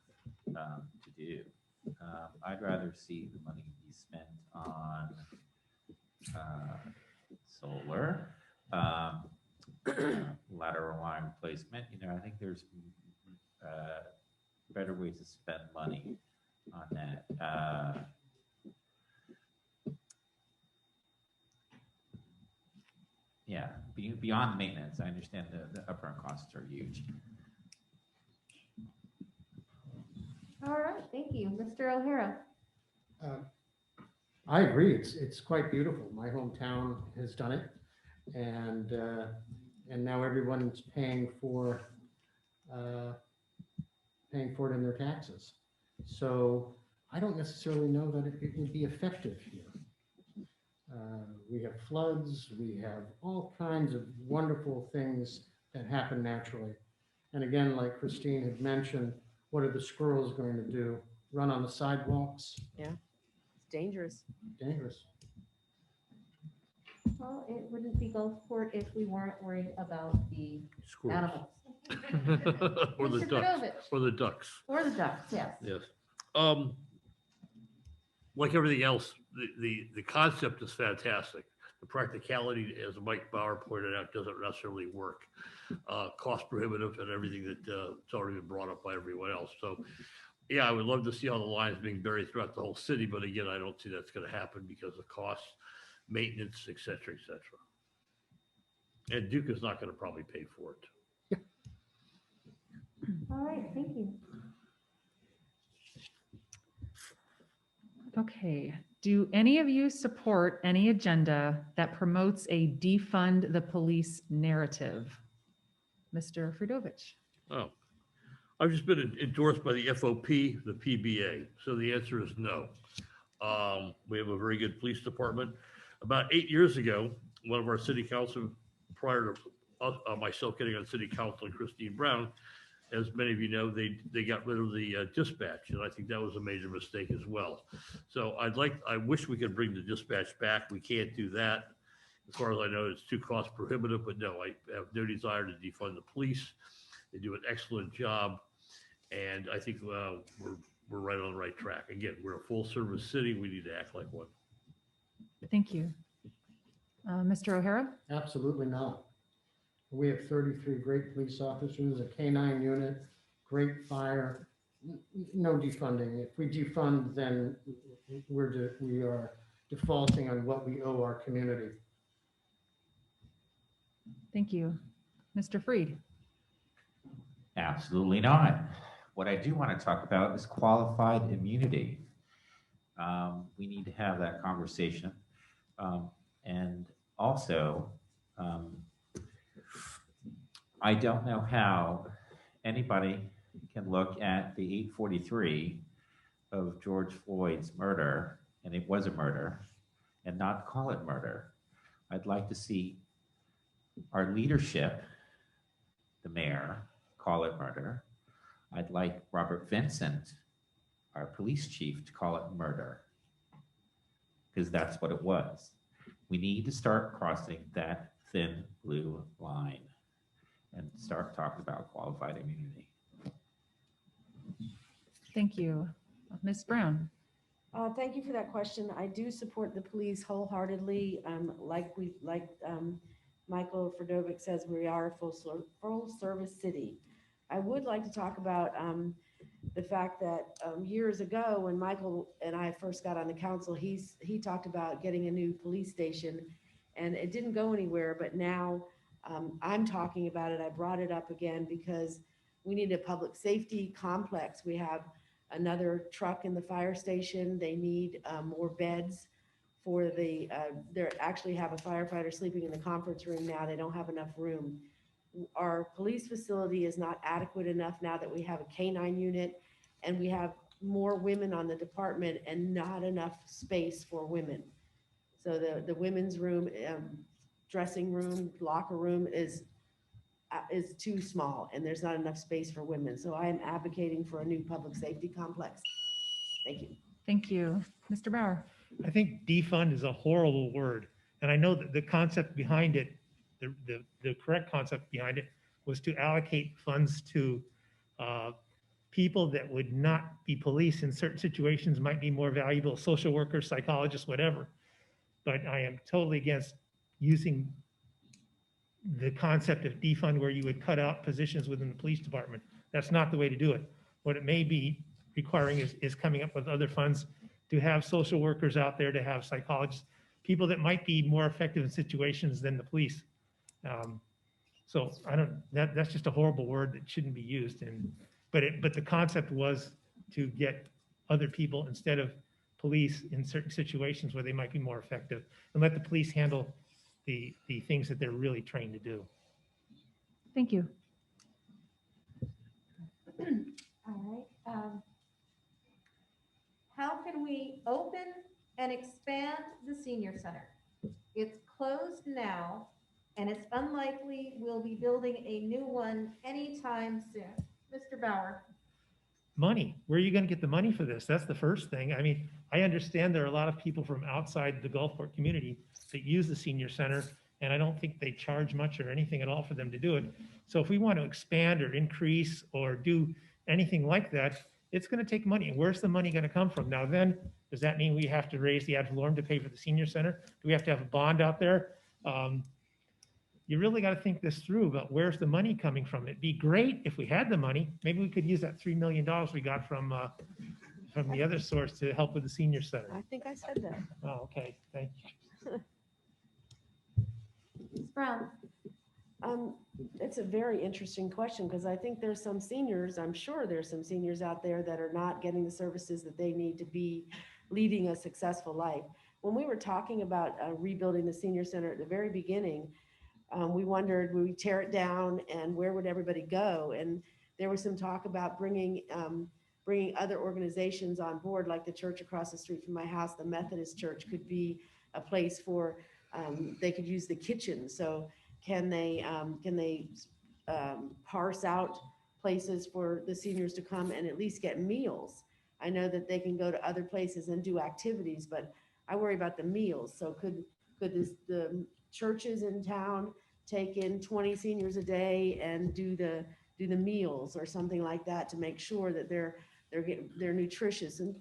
to do. I'd rather see the money be spent on solar, lateral line replacement. I think there's better ways to spend money on that. Yeah, beyond maintenance, I understand the upfront costs are huge. All right, thank you. Mr. O'Hara? I agree. It's quite beautiful. My hometown has done it, and now everyone's paying for it in their taxes. So I don't necessarily know that it would be effective here. We have floods. We have all kinds of wonderful things that happen naturally. And again, like Christine had mentioned, what are the squirrels going to do? Run on the sidewalks? Yeah, it's dangerous. Dangerous. Well, it wouldn't be Gulfport if we weren't worried about the Squirrels. animals. Or the Mr. ducks. Fedovich? Or the ducks. Or the ducks, yes. Yes. Like everything else, the concept is fantastic. The practicality, as Mike Bauer pointed out, doesn't necessarily work. Cost prohibitive and everything that it's already been brought up by everyone else. So, yeah, I would love to see all the lines being buried throughout the whole city, but again, I don't see that's going to happen because of costs, maintenance, et cetera, et cetera. And Duke is not going to probably pay for it. All right, thank you. Okay, do any of you support any agenda that promotes a defund the police narrative? Mr. Fridovich? Oh, I've just been endorsed by the FOP, the PBA. So the answer is no. We have a very good police department. About 8 years ago, one of our city council, prior to myself getting on city council and Christine Brown, as many of you know, they got rid of the dispatch, and I think that was a major mistake as well. So I wish we could bring the dispatch back. We can't do that. As far as I know, it's too cost prohibitive, but no, I have no desire to defund the police. They do an excellent job, and I think we're right on the right track. Again, we're a full service city. We need to act like one. Thank you. Mr. O'Hara? Absolutely not. We have 33 great police officers, a K-9 unit, great fire, no defunding. If we defund, then we are defaulting on what we owe our community. Thank you. Mr. Freed? Absolutely not. What I do want to talk about is qualified immunity. We need to have that conversation. And also, I don't know how anybody can look at the 843 of George Floyd's murder, and it was a murder, and not call it murder. I'd like to see our leadership the mayor call it murder. I'd like Robert Vincent, our police chief, to call it murder, because that's what it was. We need to start crossing that thin blue line and start talking about qualified immunity. Thank you. Ms. Brown? Thank you for that question. I do support the police wholeheartedly. Like Michael Fredovic says, we are a full service city. I would like to talk about the fact that years ago, when Michael and I first got on the council, he talked about getting a new police station, and it didn't go anywhere. But now I'm talking about it. I brought it up again because we need a public safety complex. We have another truck in the fire station. They need more beds for they actually have a firefighter sleeping in the conference room now. They don't have enough room. Our police facility is not adequate enough now that we have a K-9 unit and we have more women on the department and not enough space for women. So the women's room, dressing room, locker room is too small and there's not enough space for women. So I am advocating for a new public safety complex. Thank you. Thank you. Mr. Bauer? I think defund is a horrible word. And I know that the concept behind it, the correct concept behind it was to allocate funds to people that would not be police in certain situations, might be more valuable, social workers, psychologists, whatever. But I am totally against using the concept of defund where you would cut out positions within the police department. That's not the way to do it. What it may be requiring is coming up with other funds to have social workers out there, to have psychologists, people that might be more effective in situations than the police. So that's just a horrible word that shouldn't be used. But the concept was to get other people instead of police in certain situations where they might be more effective, and let the police handle the things that they're really trained to do. Thank you. All right. How can we open and expand the senior center? It's closed now, and it's unlikely we'll be building a new one anytime soon. Mr. Bauer? Money. Where are you going to get the money for this? That's the first thing. I mean, I understand there are a lot of people from outside the Gulfport community that use the senior center, and I don't think they charge much or anything at all for them to do it. So if we want to expand or increase or do anything like that, it's going to take money. And where's the money going to come from? Now then, does that mean we have to raise the ad valorem to pay for the senior center? Do we have to have a bond out there? You really got to think this through about where's the money coming from. It'd be great if we had the money. Maybe we could use that $3 million we got from the other source to help with the senior center. I think I said that. Oh, okay, thank you. Ms. Brown? It's a very interesting question because I think there's some seniors, I'm sure there's some seniors out there that are not getting the services that they need to be leading a successful life. When we were talking about rebuilding the senior center at the very beginning, we wondered, would we tear it down and where would everybody go? And there was some talk about bringing other organizations on board, like the church across the street from my house, the Methodist church could be a place for, they could use the kitchen. So can they parse out places for the seniors to come and at least get meals? I know that they can go to other places and do activities, but I worry about the meals. So could the churches in town take in 20 seniors a day and do the meals or something like that to make sure that they're getting their nutritious and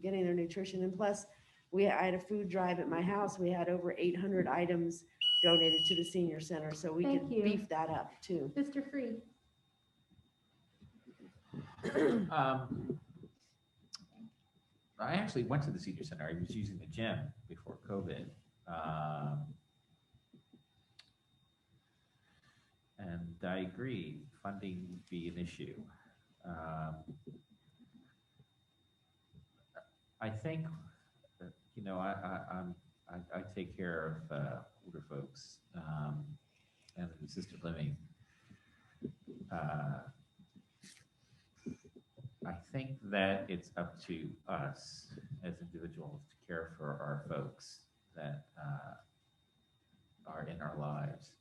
getting their nutrition. And plus, I had a food drive at my house. We had over 800 items donated to the senior center, so we Thank could you. beef that up too. Mr. Freed? I actually went to the senior center. I was using the gym before COVID. And I agree, funding would be an issue. I think, you know, I take care of older folks and assisted living. I think that it's up to us as individuals to care for our folks that are in our lives.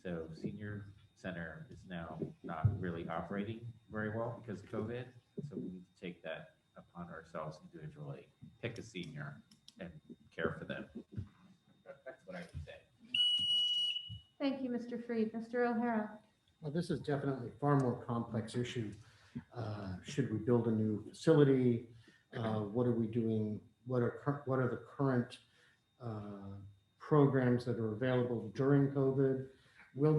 So senior center is now not really operating very well because of COVID. So we need to take that upon ourselves individually, pick a senior and care for them. That's what I would say. Thank you, Mr. Freed. Mr. O'Hara. Well, this is definitely a far more complex issue. Should we build a new facility? What are we doing? What are the current programs that are available during COVID? When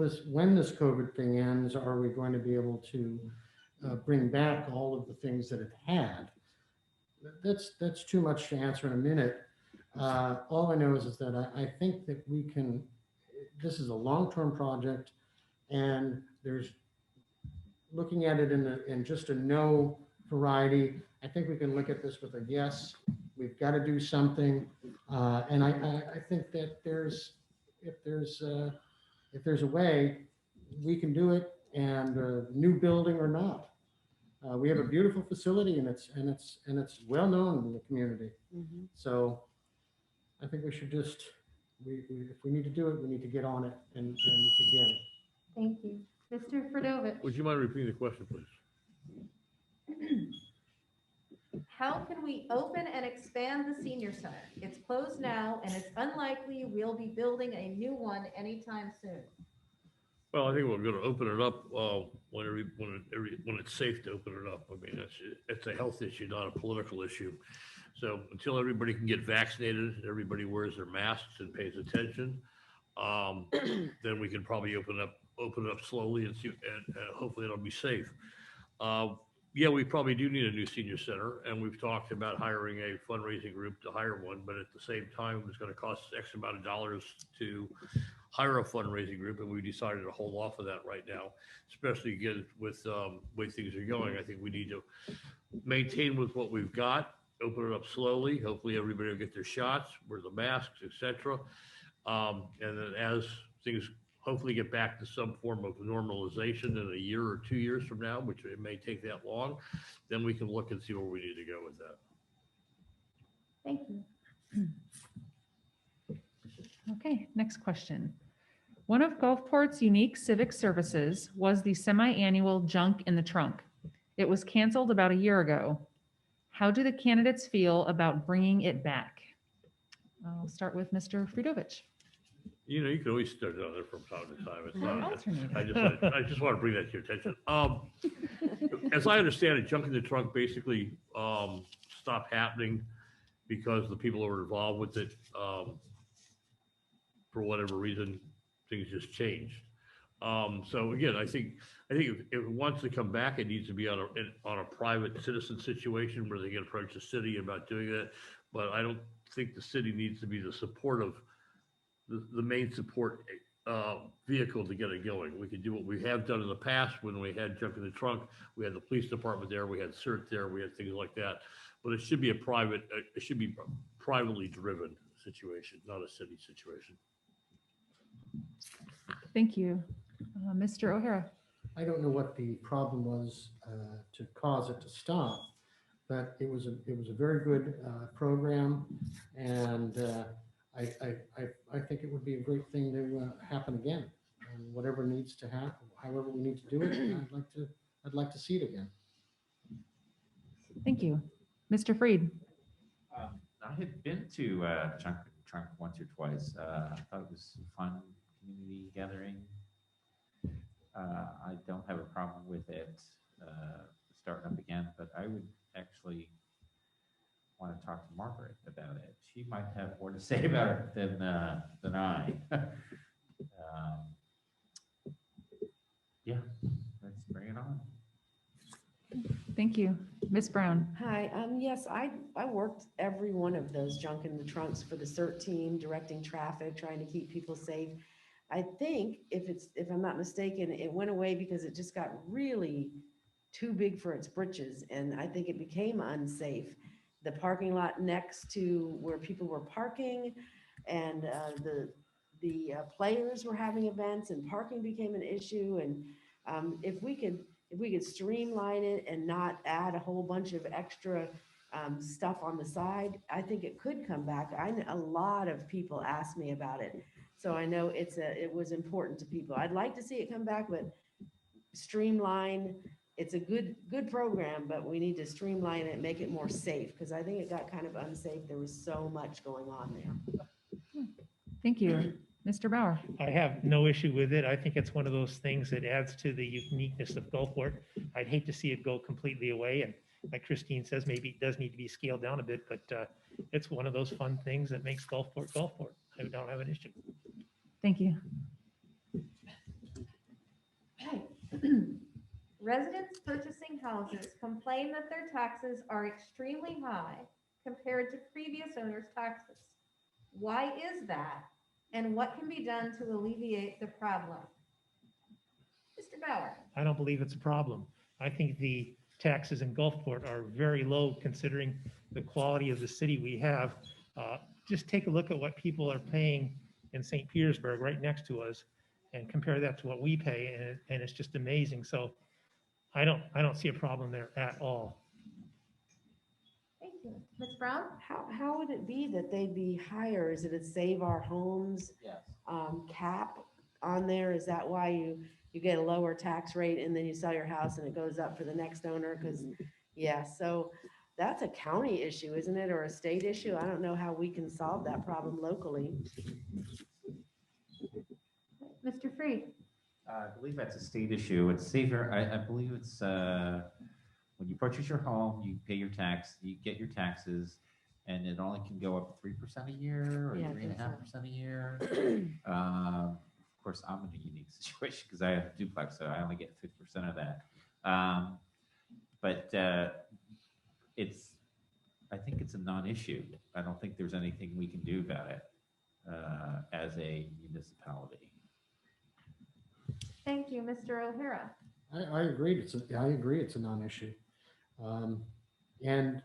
this COVID thing ends, are we going to be able to bring back all of the things that it had? That's too much to answer in a minute. All I know is that I think that we can, this is a long-term project, and there's, looking at it in just a no variety, I think we can look at this with a yes, we've got to do something. And I think that if there's a way, we can do it, and new building or not. We have a beautiful facility, and it's well known in the community. Mhm. So I think we should just, if we need to do it, we need to get on it and begin. Thank you. Mr. Fredovich. Would you mind repeating the question, please? How can we open and expand the senior center? It's closed now, and it's unlikely we'll be building a new one anytime soon. Well, I think we're going to open it up when it's safe to open it up. I mean, it's a health issue, not a political issue. So until everybody can get vaccinated, everybody wears their masks and pays attention, then we can probably open it up slowly and see, and hopefully it'll be safe. Yeah, we probably do need a new senior center, and we've talked about hiring a fundraising group to hire one, but at the same time, it's going to cost X amount of dollars to hire a fundraising group, and we decided to hold off of that right now, especially again with the way things are going. I think we need to maintain with what we've got, open it up slowly. Hopefully everybody will get their shots, wear the masks, etc. And then as things hopefully get back to some form of normalization in a year or 2 years from now, which it may take that long, then we can look and see where we need to go with that. Thank you. Okay, next question. One of Gulfport's unique civic services was the semi-annual Junk in the Trunk. It was canceled about a year ago. How do the candidates feel about bringing it back? I'll start with Mr. Fredovich. You know, you can always start on it from time to time. It's not, Alternate. I just want to bring that to your attention. As I understand it, Junk in the Trunk basically stopped happening because the people who were involved with it, for whatever reason, things just changed. So again, I think if it wants to come back, it needs to be on a private citizen situation where they can approach the city about doing that. But I don't think the city needs to be the support of the main support vehicle to get it going. We could do what we have done in the past when we had Junk in the Trunk. We had the police department there, we had CERT there, we had things like that. But it should be privately driven situation, not a city situation. Thank you. Mr. O'Hara. I don't know what the problem was to cause it to stop, but it was a very good program, and I think it would be a great thing to happen again. And whatever needs to happen, however we need to do it, I'd like to see it again. Thank you. Mr. Freed. I had been to Junk in the Trunk once or twice. I thought it was a fun community gathering. I don't have a problem with it starting up again, but I would actually want to talk to Margaret about it. She might have more to say about it than I. Yeah, let's bring it on. Thank you. Ms. Brown. Hi, yes, I worked every one of those Junk in the Trunks for the CERT team, directing traffic, trying to keep people safe. I think if I'm not mistaken, it went away because it just got really too big for its britches, and I think it became unsafe. The parking lot next to where people were parking, and the players were having events, and parking became an issue. And if we could streamline it and not add a whole bunch of extra stuff on the side, I think it could come back. A lot of people asked me about it. So I know it was important to people. I'd like to see it come back, but streamline. It's a good program, but we need to streamline it, make it more safe, because I think it got kind of unsafe. There was so much going on there. Thank you. Mr. Bauer? I have no issue with it. I think it's one of those things that adds to the uniqueness of Gulfport. I'd hate to see it go completely away. And like Christine says, maybe it does need to be scaled down a bit, but it's one of those fun things that makes Gulfport Gulfport. I don't have an issue. Thank you. Residents purchasing houses complain that their taxes are extremely high compared to previous owners' taxes. Why is that? And what can be done to alleviate the problem? Mr. Bauer? I don't believe it's a problem. I think the taxes in Gulfport are very low considering the quality of the city we have. Just take a look at what people are paying in St. Petersburg right next to us and compare that to what we pay, and it's just amazing. So I don't see a problem there at all. Thank you. Ms. Brown? How would it be that they'd be higher? Is it a Save Our Homes cap on there? Is that why you get a lower tax rate and then you sell your house and it goes up for the next owner? Because, yeah, so that's a county issue, isn't it? Or a state issue? I don't know how we can solve that problem locally. Mr. Freed? I believe that's a state issue. It's safer. I believe it's when you purchase your home, you pay your tax, you get your taxes, and it only can go up 3% a year or Yeah, 3.5% a year. Of course, I'm in a unique situation because I have a duplex, so I only get 50% of that. But I think it's a non-issue. I don't think there's anything we can do about it as a municipality. Thank you. Mr. O'Hara? I agree. I agree. It's a non-issue. And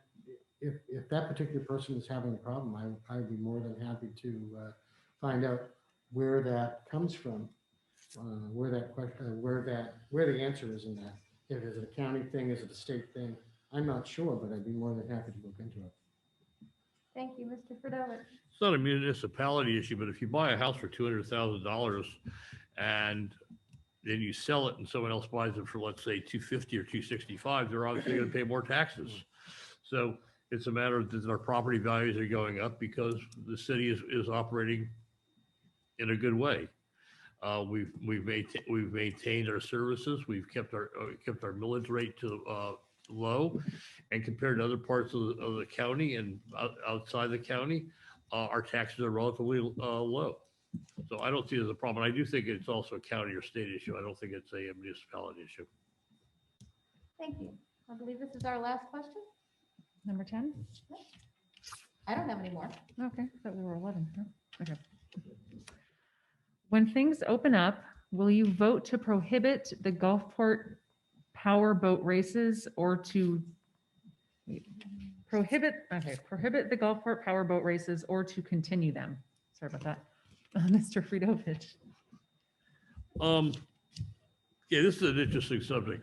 if that particular person is having a problem, I'd be more than happy to find out where that comes from, where the answer is in that. If it's a county thing, is it a state thing? I'm not sure, but I'd be more than happy to look into it. Thank you. Mr. Fredovich? It's not a municipality issue, but if you buy a house for $200,000 and then you sell it and someone else buys it for, let's say, $250,000 or $265,000, they're obviously going to pay more taxes. So it's a matter of that our property values are going up because the city is operating in a good way. We've maintained our services. We've kept our millage rate to low, and compared to other parts of the county and outside the county, our taxes are relatively low. So I don't see it as a problem. I do think it's also a county or state issue. I don't think it's a municipality issue. Thank you. I believe this is our last question. Number 10? I don't have any more. Okay, thought we were 11. Oh, okay. When things open up, will you vote to prohibit the Gulfport power boat races or to prohibit the Gulfport power boat races or to continue them? Sorry about that. Mr. Fredovich. Yeah, this is an interesting subject.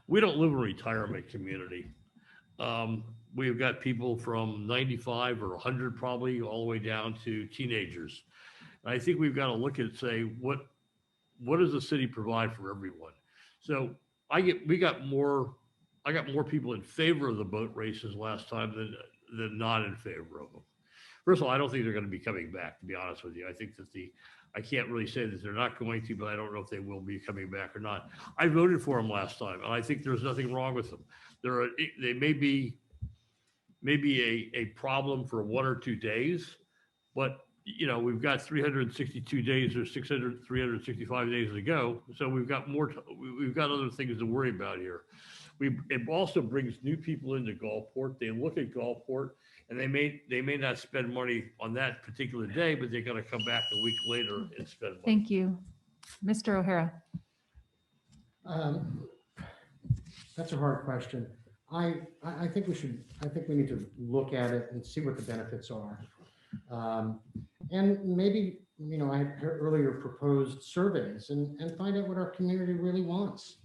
We don't live in a retirement community. We've got people from 95 or 100 probably all the way down to teenagers. And I think we've got to look at say what does the city provide for everyone? So I got more people in favor of the boat races last time than not in favor of them. First of all, I don't think they're going to be coming back, to be honest with you. I think that I can't really say that they're not going to, but I don't know if they will be coming back or not. I voted for them last time, and I think there's nothing wrong with them. They may be a problem for 1 or 2 days, but we've got 362 days or 365 days to go. So we've got other things to worry about here. It also brings new people into Gulfport. They look at Gulfport and they may not spend money on that particular day, but they're going to come back a week later and spend money. Thank you. Mr. O'Hara. That's a hard question. I think we need to look at it and see what the benefits are. And maybe, I had earlier proposed surveys and find out what our community really wants.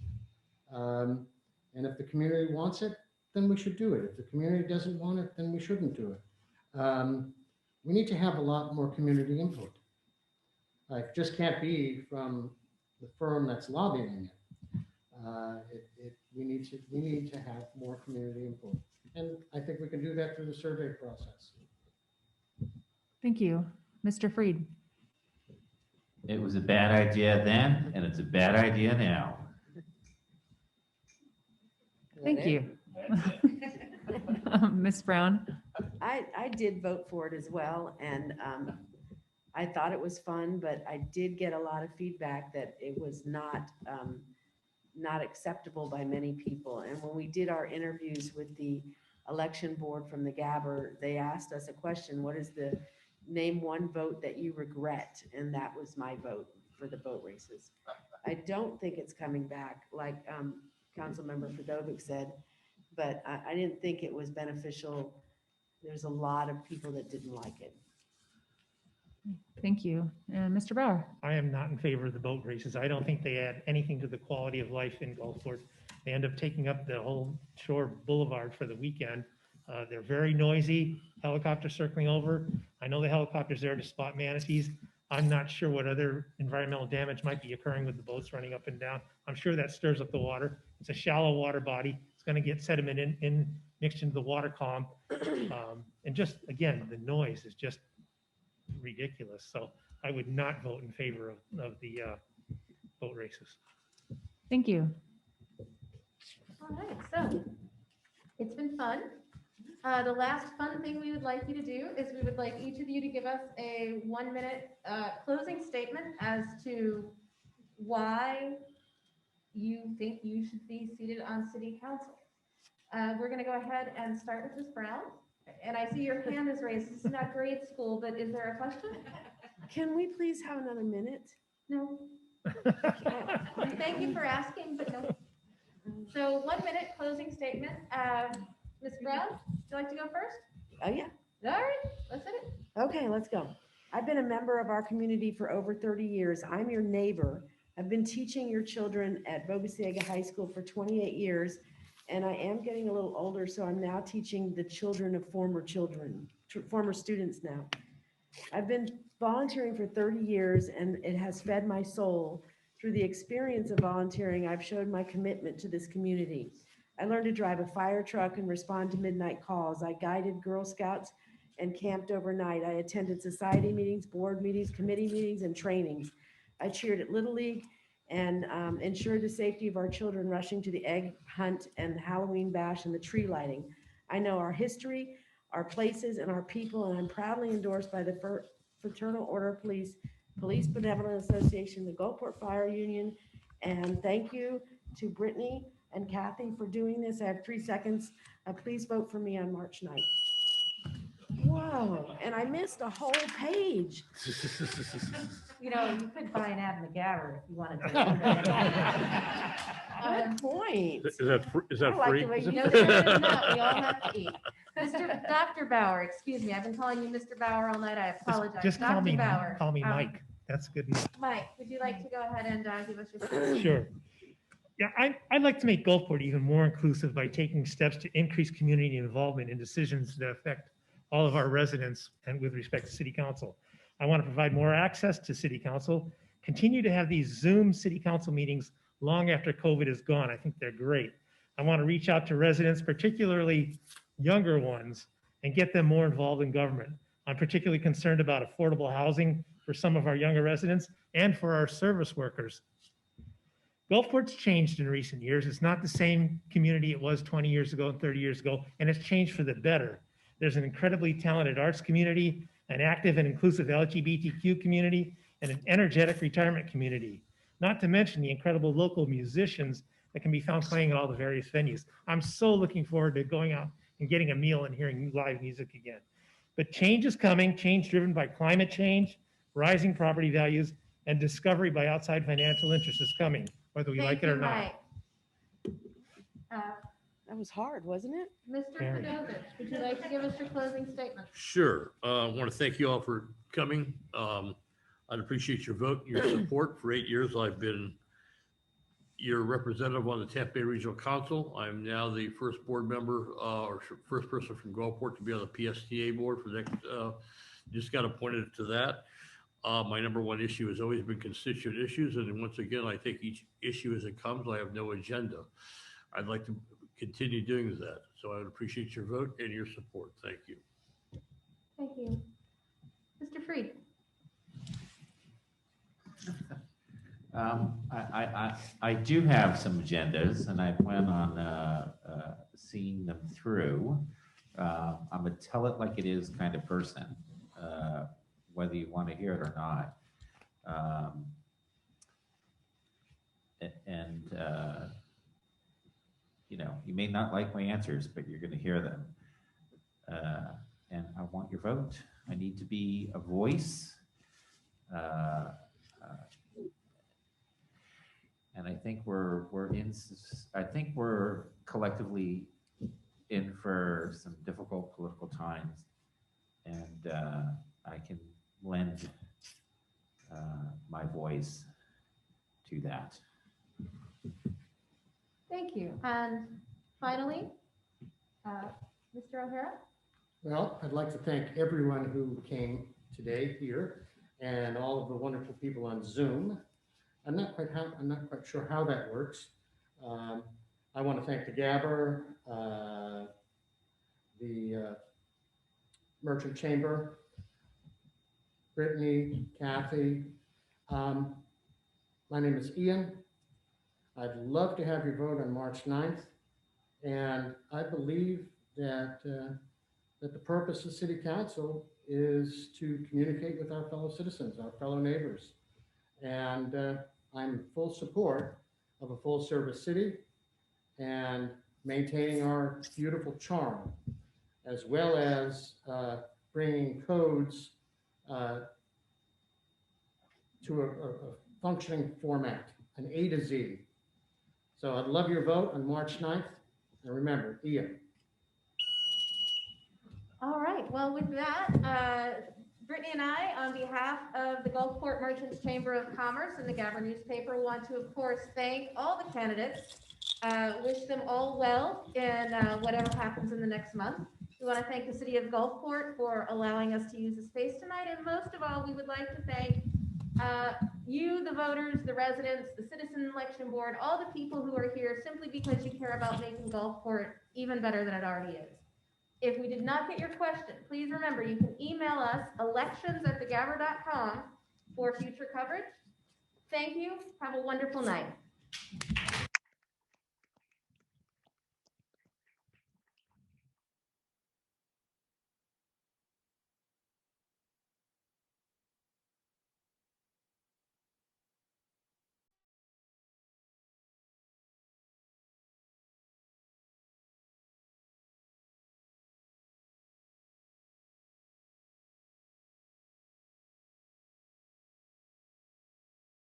And if the community wants it, then we should do it. If the community doesn't want it, then we shouldn't do it. We need to have a lot more community input. It just can't be from the firm that's lobbying it. We need to have more community input. And I think we can do that through the survey process. Thank you. Mr. Freed. It was a bad idea then, and it's a bad idea now. Thank you. Ms. Brown. I did vote for it as well, and I thought it was fun, but I did get a lot of feedback that it was not acceptable by many people. And when we did our interviews with the election board from the Gabber, they asked us a question: what is the name one vote that you regret? And that was my vote for the boat races. I don't think it's coming back, like Councilmember Fedovic said, but I didn't think it was beneficial. There's a lot of people that didn't like it. Thank you. And Mr. Bauer. I am not in favor of the boat races. I don't think they add anything to the quality of life in Gulfport. They end up taking up the whole shore boulevard for the weekend. They're very noisy, helicopters circling over. I know the helicopter's there to spot manatees. I'm not sure what other environmental damage might be occurring with the boats running up and down. I'm sure that stirs up the water. It's a shallow water body. It's going to get sediment in mixed into the water column. And just, again, the noise is just ridiculous. So I would not vote in favor of the boat races. Thank you. All right, so it's been fun. The last fun thing we would like you to do is we would like each of you to give us a 1-minute closing statement as to why you think you should be seated on city council. We're going to go ahead and start with Ms. Brown. And I see your hand is raised. This is not grade school, but is there a question? Can we please have another minute? No. Thank you for asking, but no. So 1 minute closing statement. Ms. Brown, would you like to go first? Oh, yeah. All right, let's hit it. Okay, let's go. I've been a member of our community for over 30 years. I'm your neighbor. I've been teaching your children at Bogosiega High School for 28 years, and I am getting a little older, so I'm now teaching the children of former students now. I've been volunteering for 30 years, and it has fed my soul. Through the experience of volunteering, I've showed my commitment to this community. I learned to drive a fire truck and respond to midnight calls. I guided Girl Scouts and camped overnight. I attended society meetings, board meetings, committee meetings, and trainings. I cheered at Little League and ensured the safety of our children rushing to the egg hunt and Halloween bash and the tree lighting. I know our history, our places, and our people, and I'm proudly endorsed by the Fraternal Order of Police, Police Benevolent Association, the Gulfport Fire Union, and thank you to Brittany and Kathy for doing this. I have 3 seconds. Please vote for me on March 9th. Whoa, and I missed a whole page. You know, you could buy an ad in the Gabber if you wanted to. Good point. Is that I like free? the way you No, did sir, it. it's not. We all have to eat. Dr. Bauer, excuse me. I've been calling you Mr. Bauer all night. I apologize. Just call Dr. me Bauer. Mike. That's good enough. Mike, would you like to go ahead and give us your statement? Sure. Yeah, I'd like to make Gulfport even more inclusive by taking steps to increase community involvement in decisions that affect all of our residents and with respect to city council. I want to provide more access to city council, continue to have these Zoom city council meetings long after COVID is gone. I think they're great. I want to reach out to residents, particularly younger ones, and get them more involved in government. I'm particularly concerned about affordable housing for some of our younger residents and for our service workers. Gulfport's changed in recent years. It's not the same community it was 20 years ago and 30 years ago, and it's changed for the better. There's an incredibly talented arts community, an active and inclusive LGBTQ community, and an energetic retirement community, not to mention the incredible local musicians that can be found playing at all the various venues. I'm so looking forward to going out and getting a meal and hearing live music again. But change is coming, change driven by climate change, rising property values, and discovery by outside financial interests is coming, whether we like it or not. That was hard, wasn't it? Mr. Very. Fedovich, would you like to give us your closing statement? Sure. I want to thank you all for coming. I'd appreciate your vote, your support. For 8 years, I've been your representative on the Tampa Bay Regional Council. I'm now the first board member or first person from Gulfport to be on the PSTA board for the next, just got appointed to that. My number one issue has always been constituent issues, and once again, I take each issue as it comes. I have no agenda. I'd like to continue doing that, so I would appreciate your vote and your support. Thank you. Thank you. Mr. Freed? I do have some agendas, and I plan on seeing them through. I'm a tell it like it is kind of person, whether you want to hear it or not. You know, you may not like my answers, but you're going to hear them. And I want your vote. I need to be a voice. And I think I think we're collectively in for some difficult political times, and I can lend my voice to that. Thank you. And finally, Mr. O'Hara? Well, I'd like to thank everyone who came today here and all of the wonderful people on Zoom. I'm not quite sure how that works. I want to thank the Gabber, the Merchant Chamber, Brittany, Kathy. My name is Ian. I'd love to have your vote on March 9th. And I believe that that the purpose of City Council is to communicate with our fellow citizens, our fellow neighbors. And I'm in full support of a full service city and maintaining our beautiful charm, as well as bringing codes to a functioning format, an A to Z. So I'd love your vote on March 9th. And remember, Ian. All right, well, with that, Brittany and I, on behalf of the Gulfport Merchants Chamber of Commerce and the Gabber newspaper, want to, of course, thank all the candidates, wish them all well in whatever happens in the next month. We want to thank the city of Gulfport for allowing us to use the space tonight, and most of all, we would like to thank you, the voters, the residents, the citizen election board, all the people who are here simply because you care about making Gulfport even better than it already is. If we did not get your question, please remember you can email us elections@thegabber.com for future coverage. Thank you. Have a wonderful night.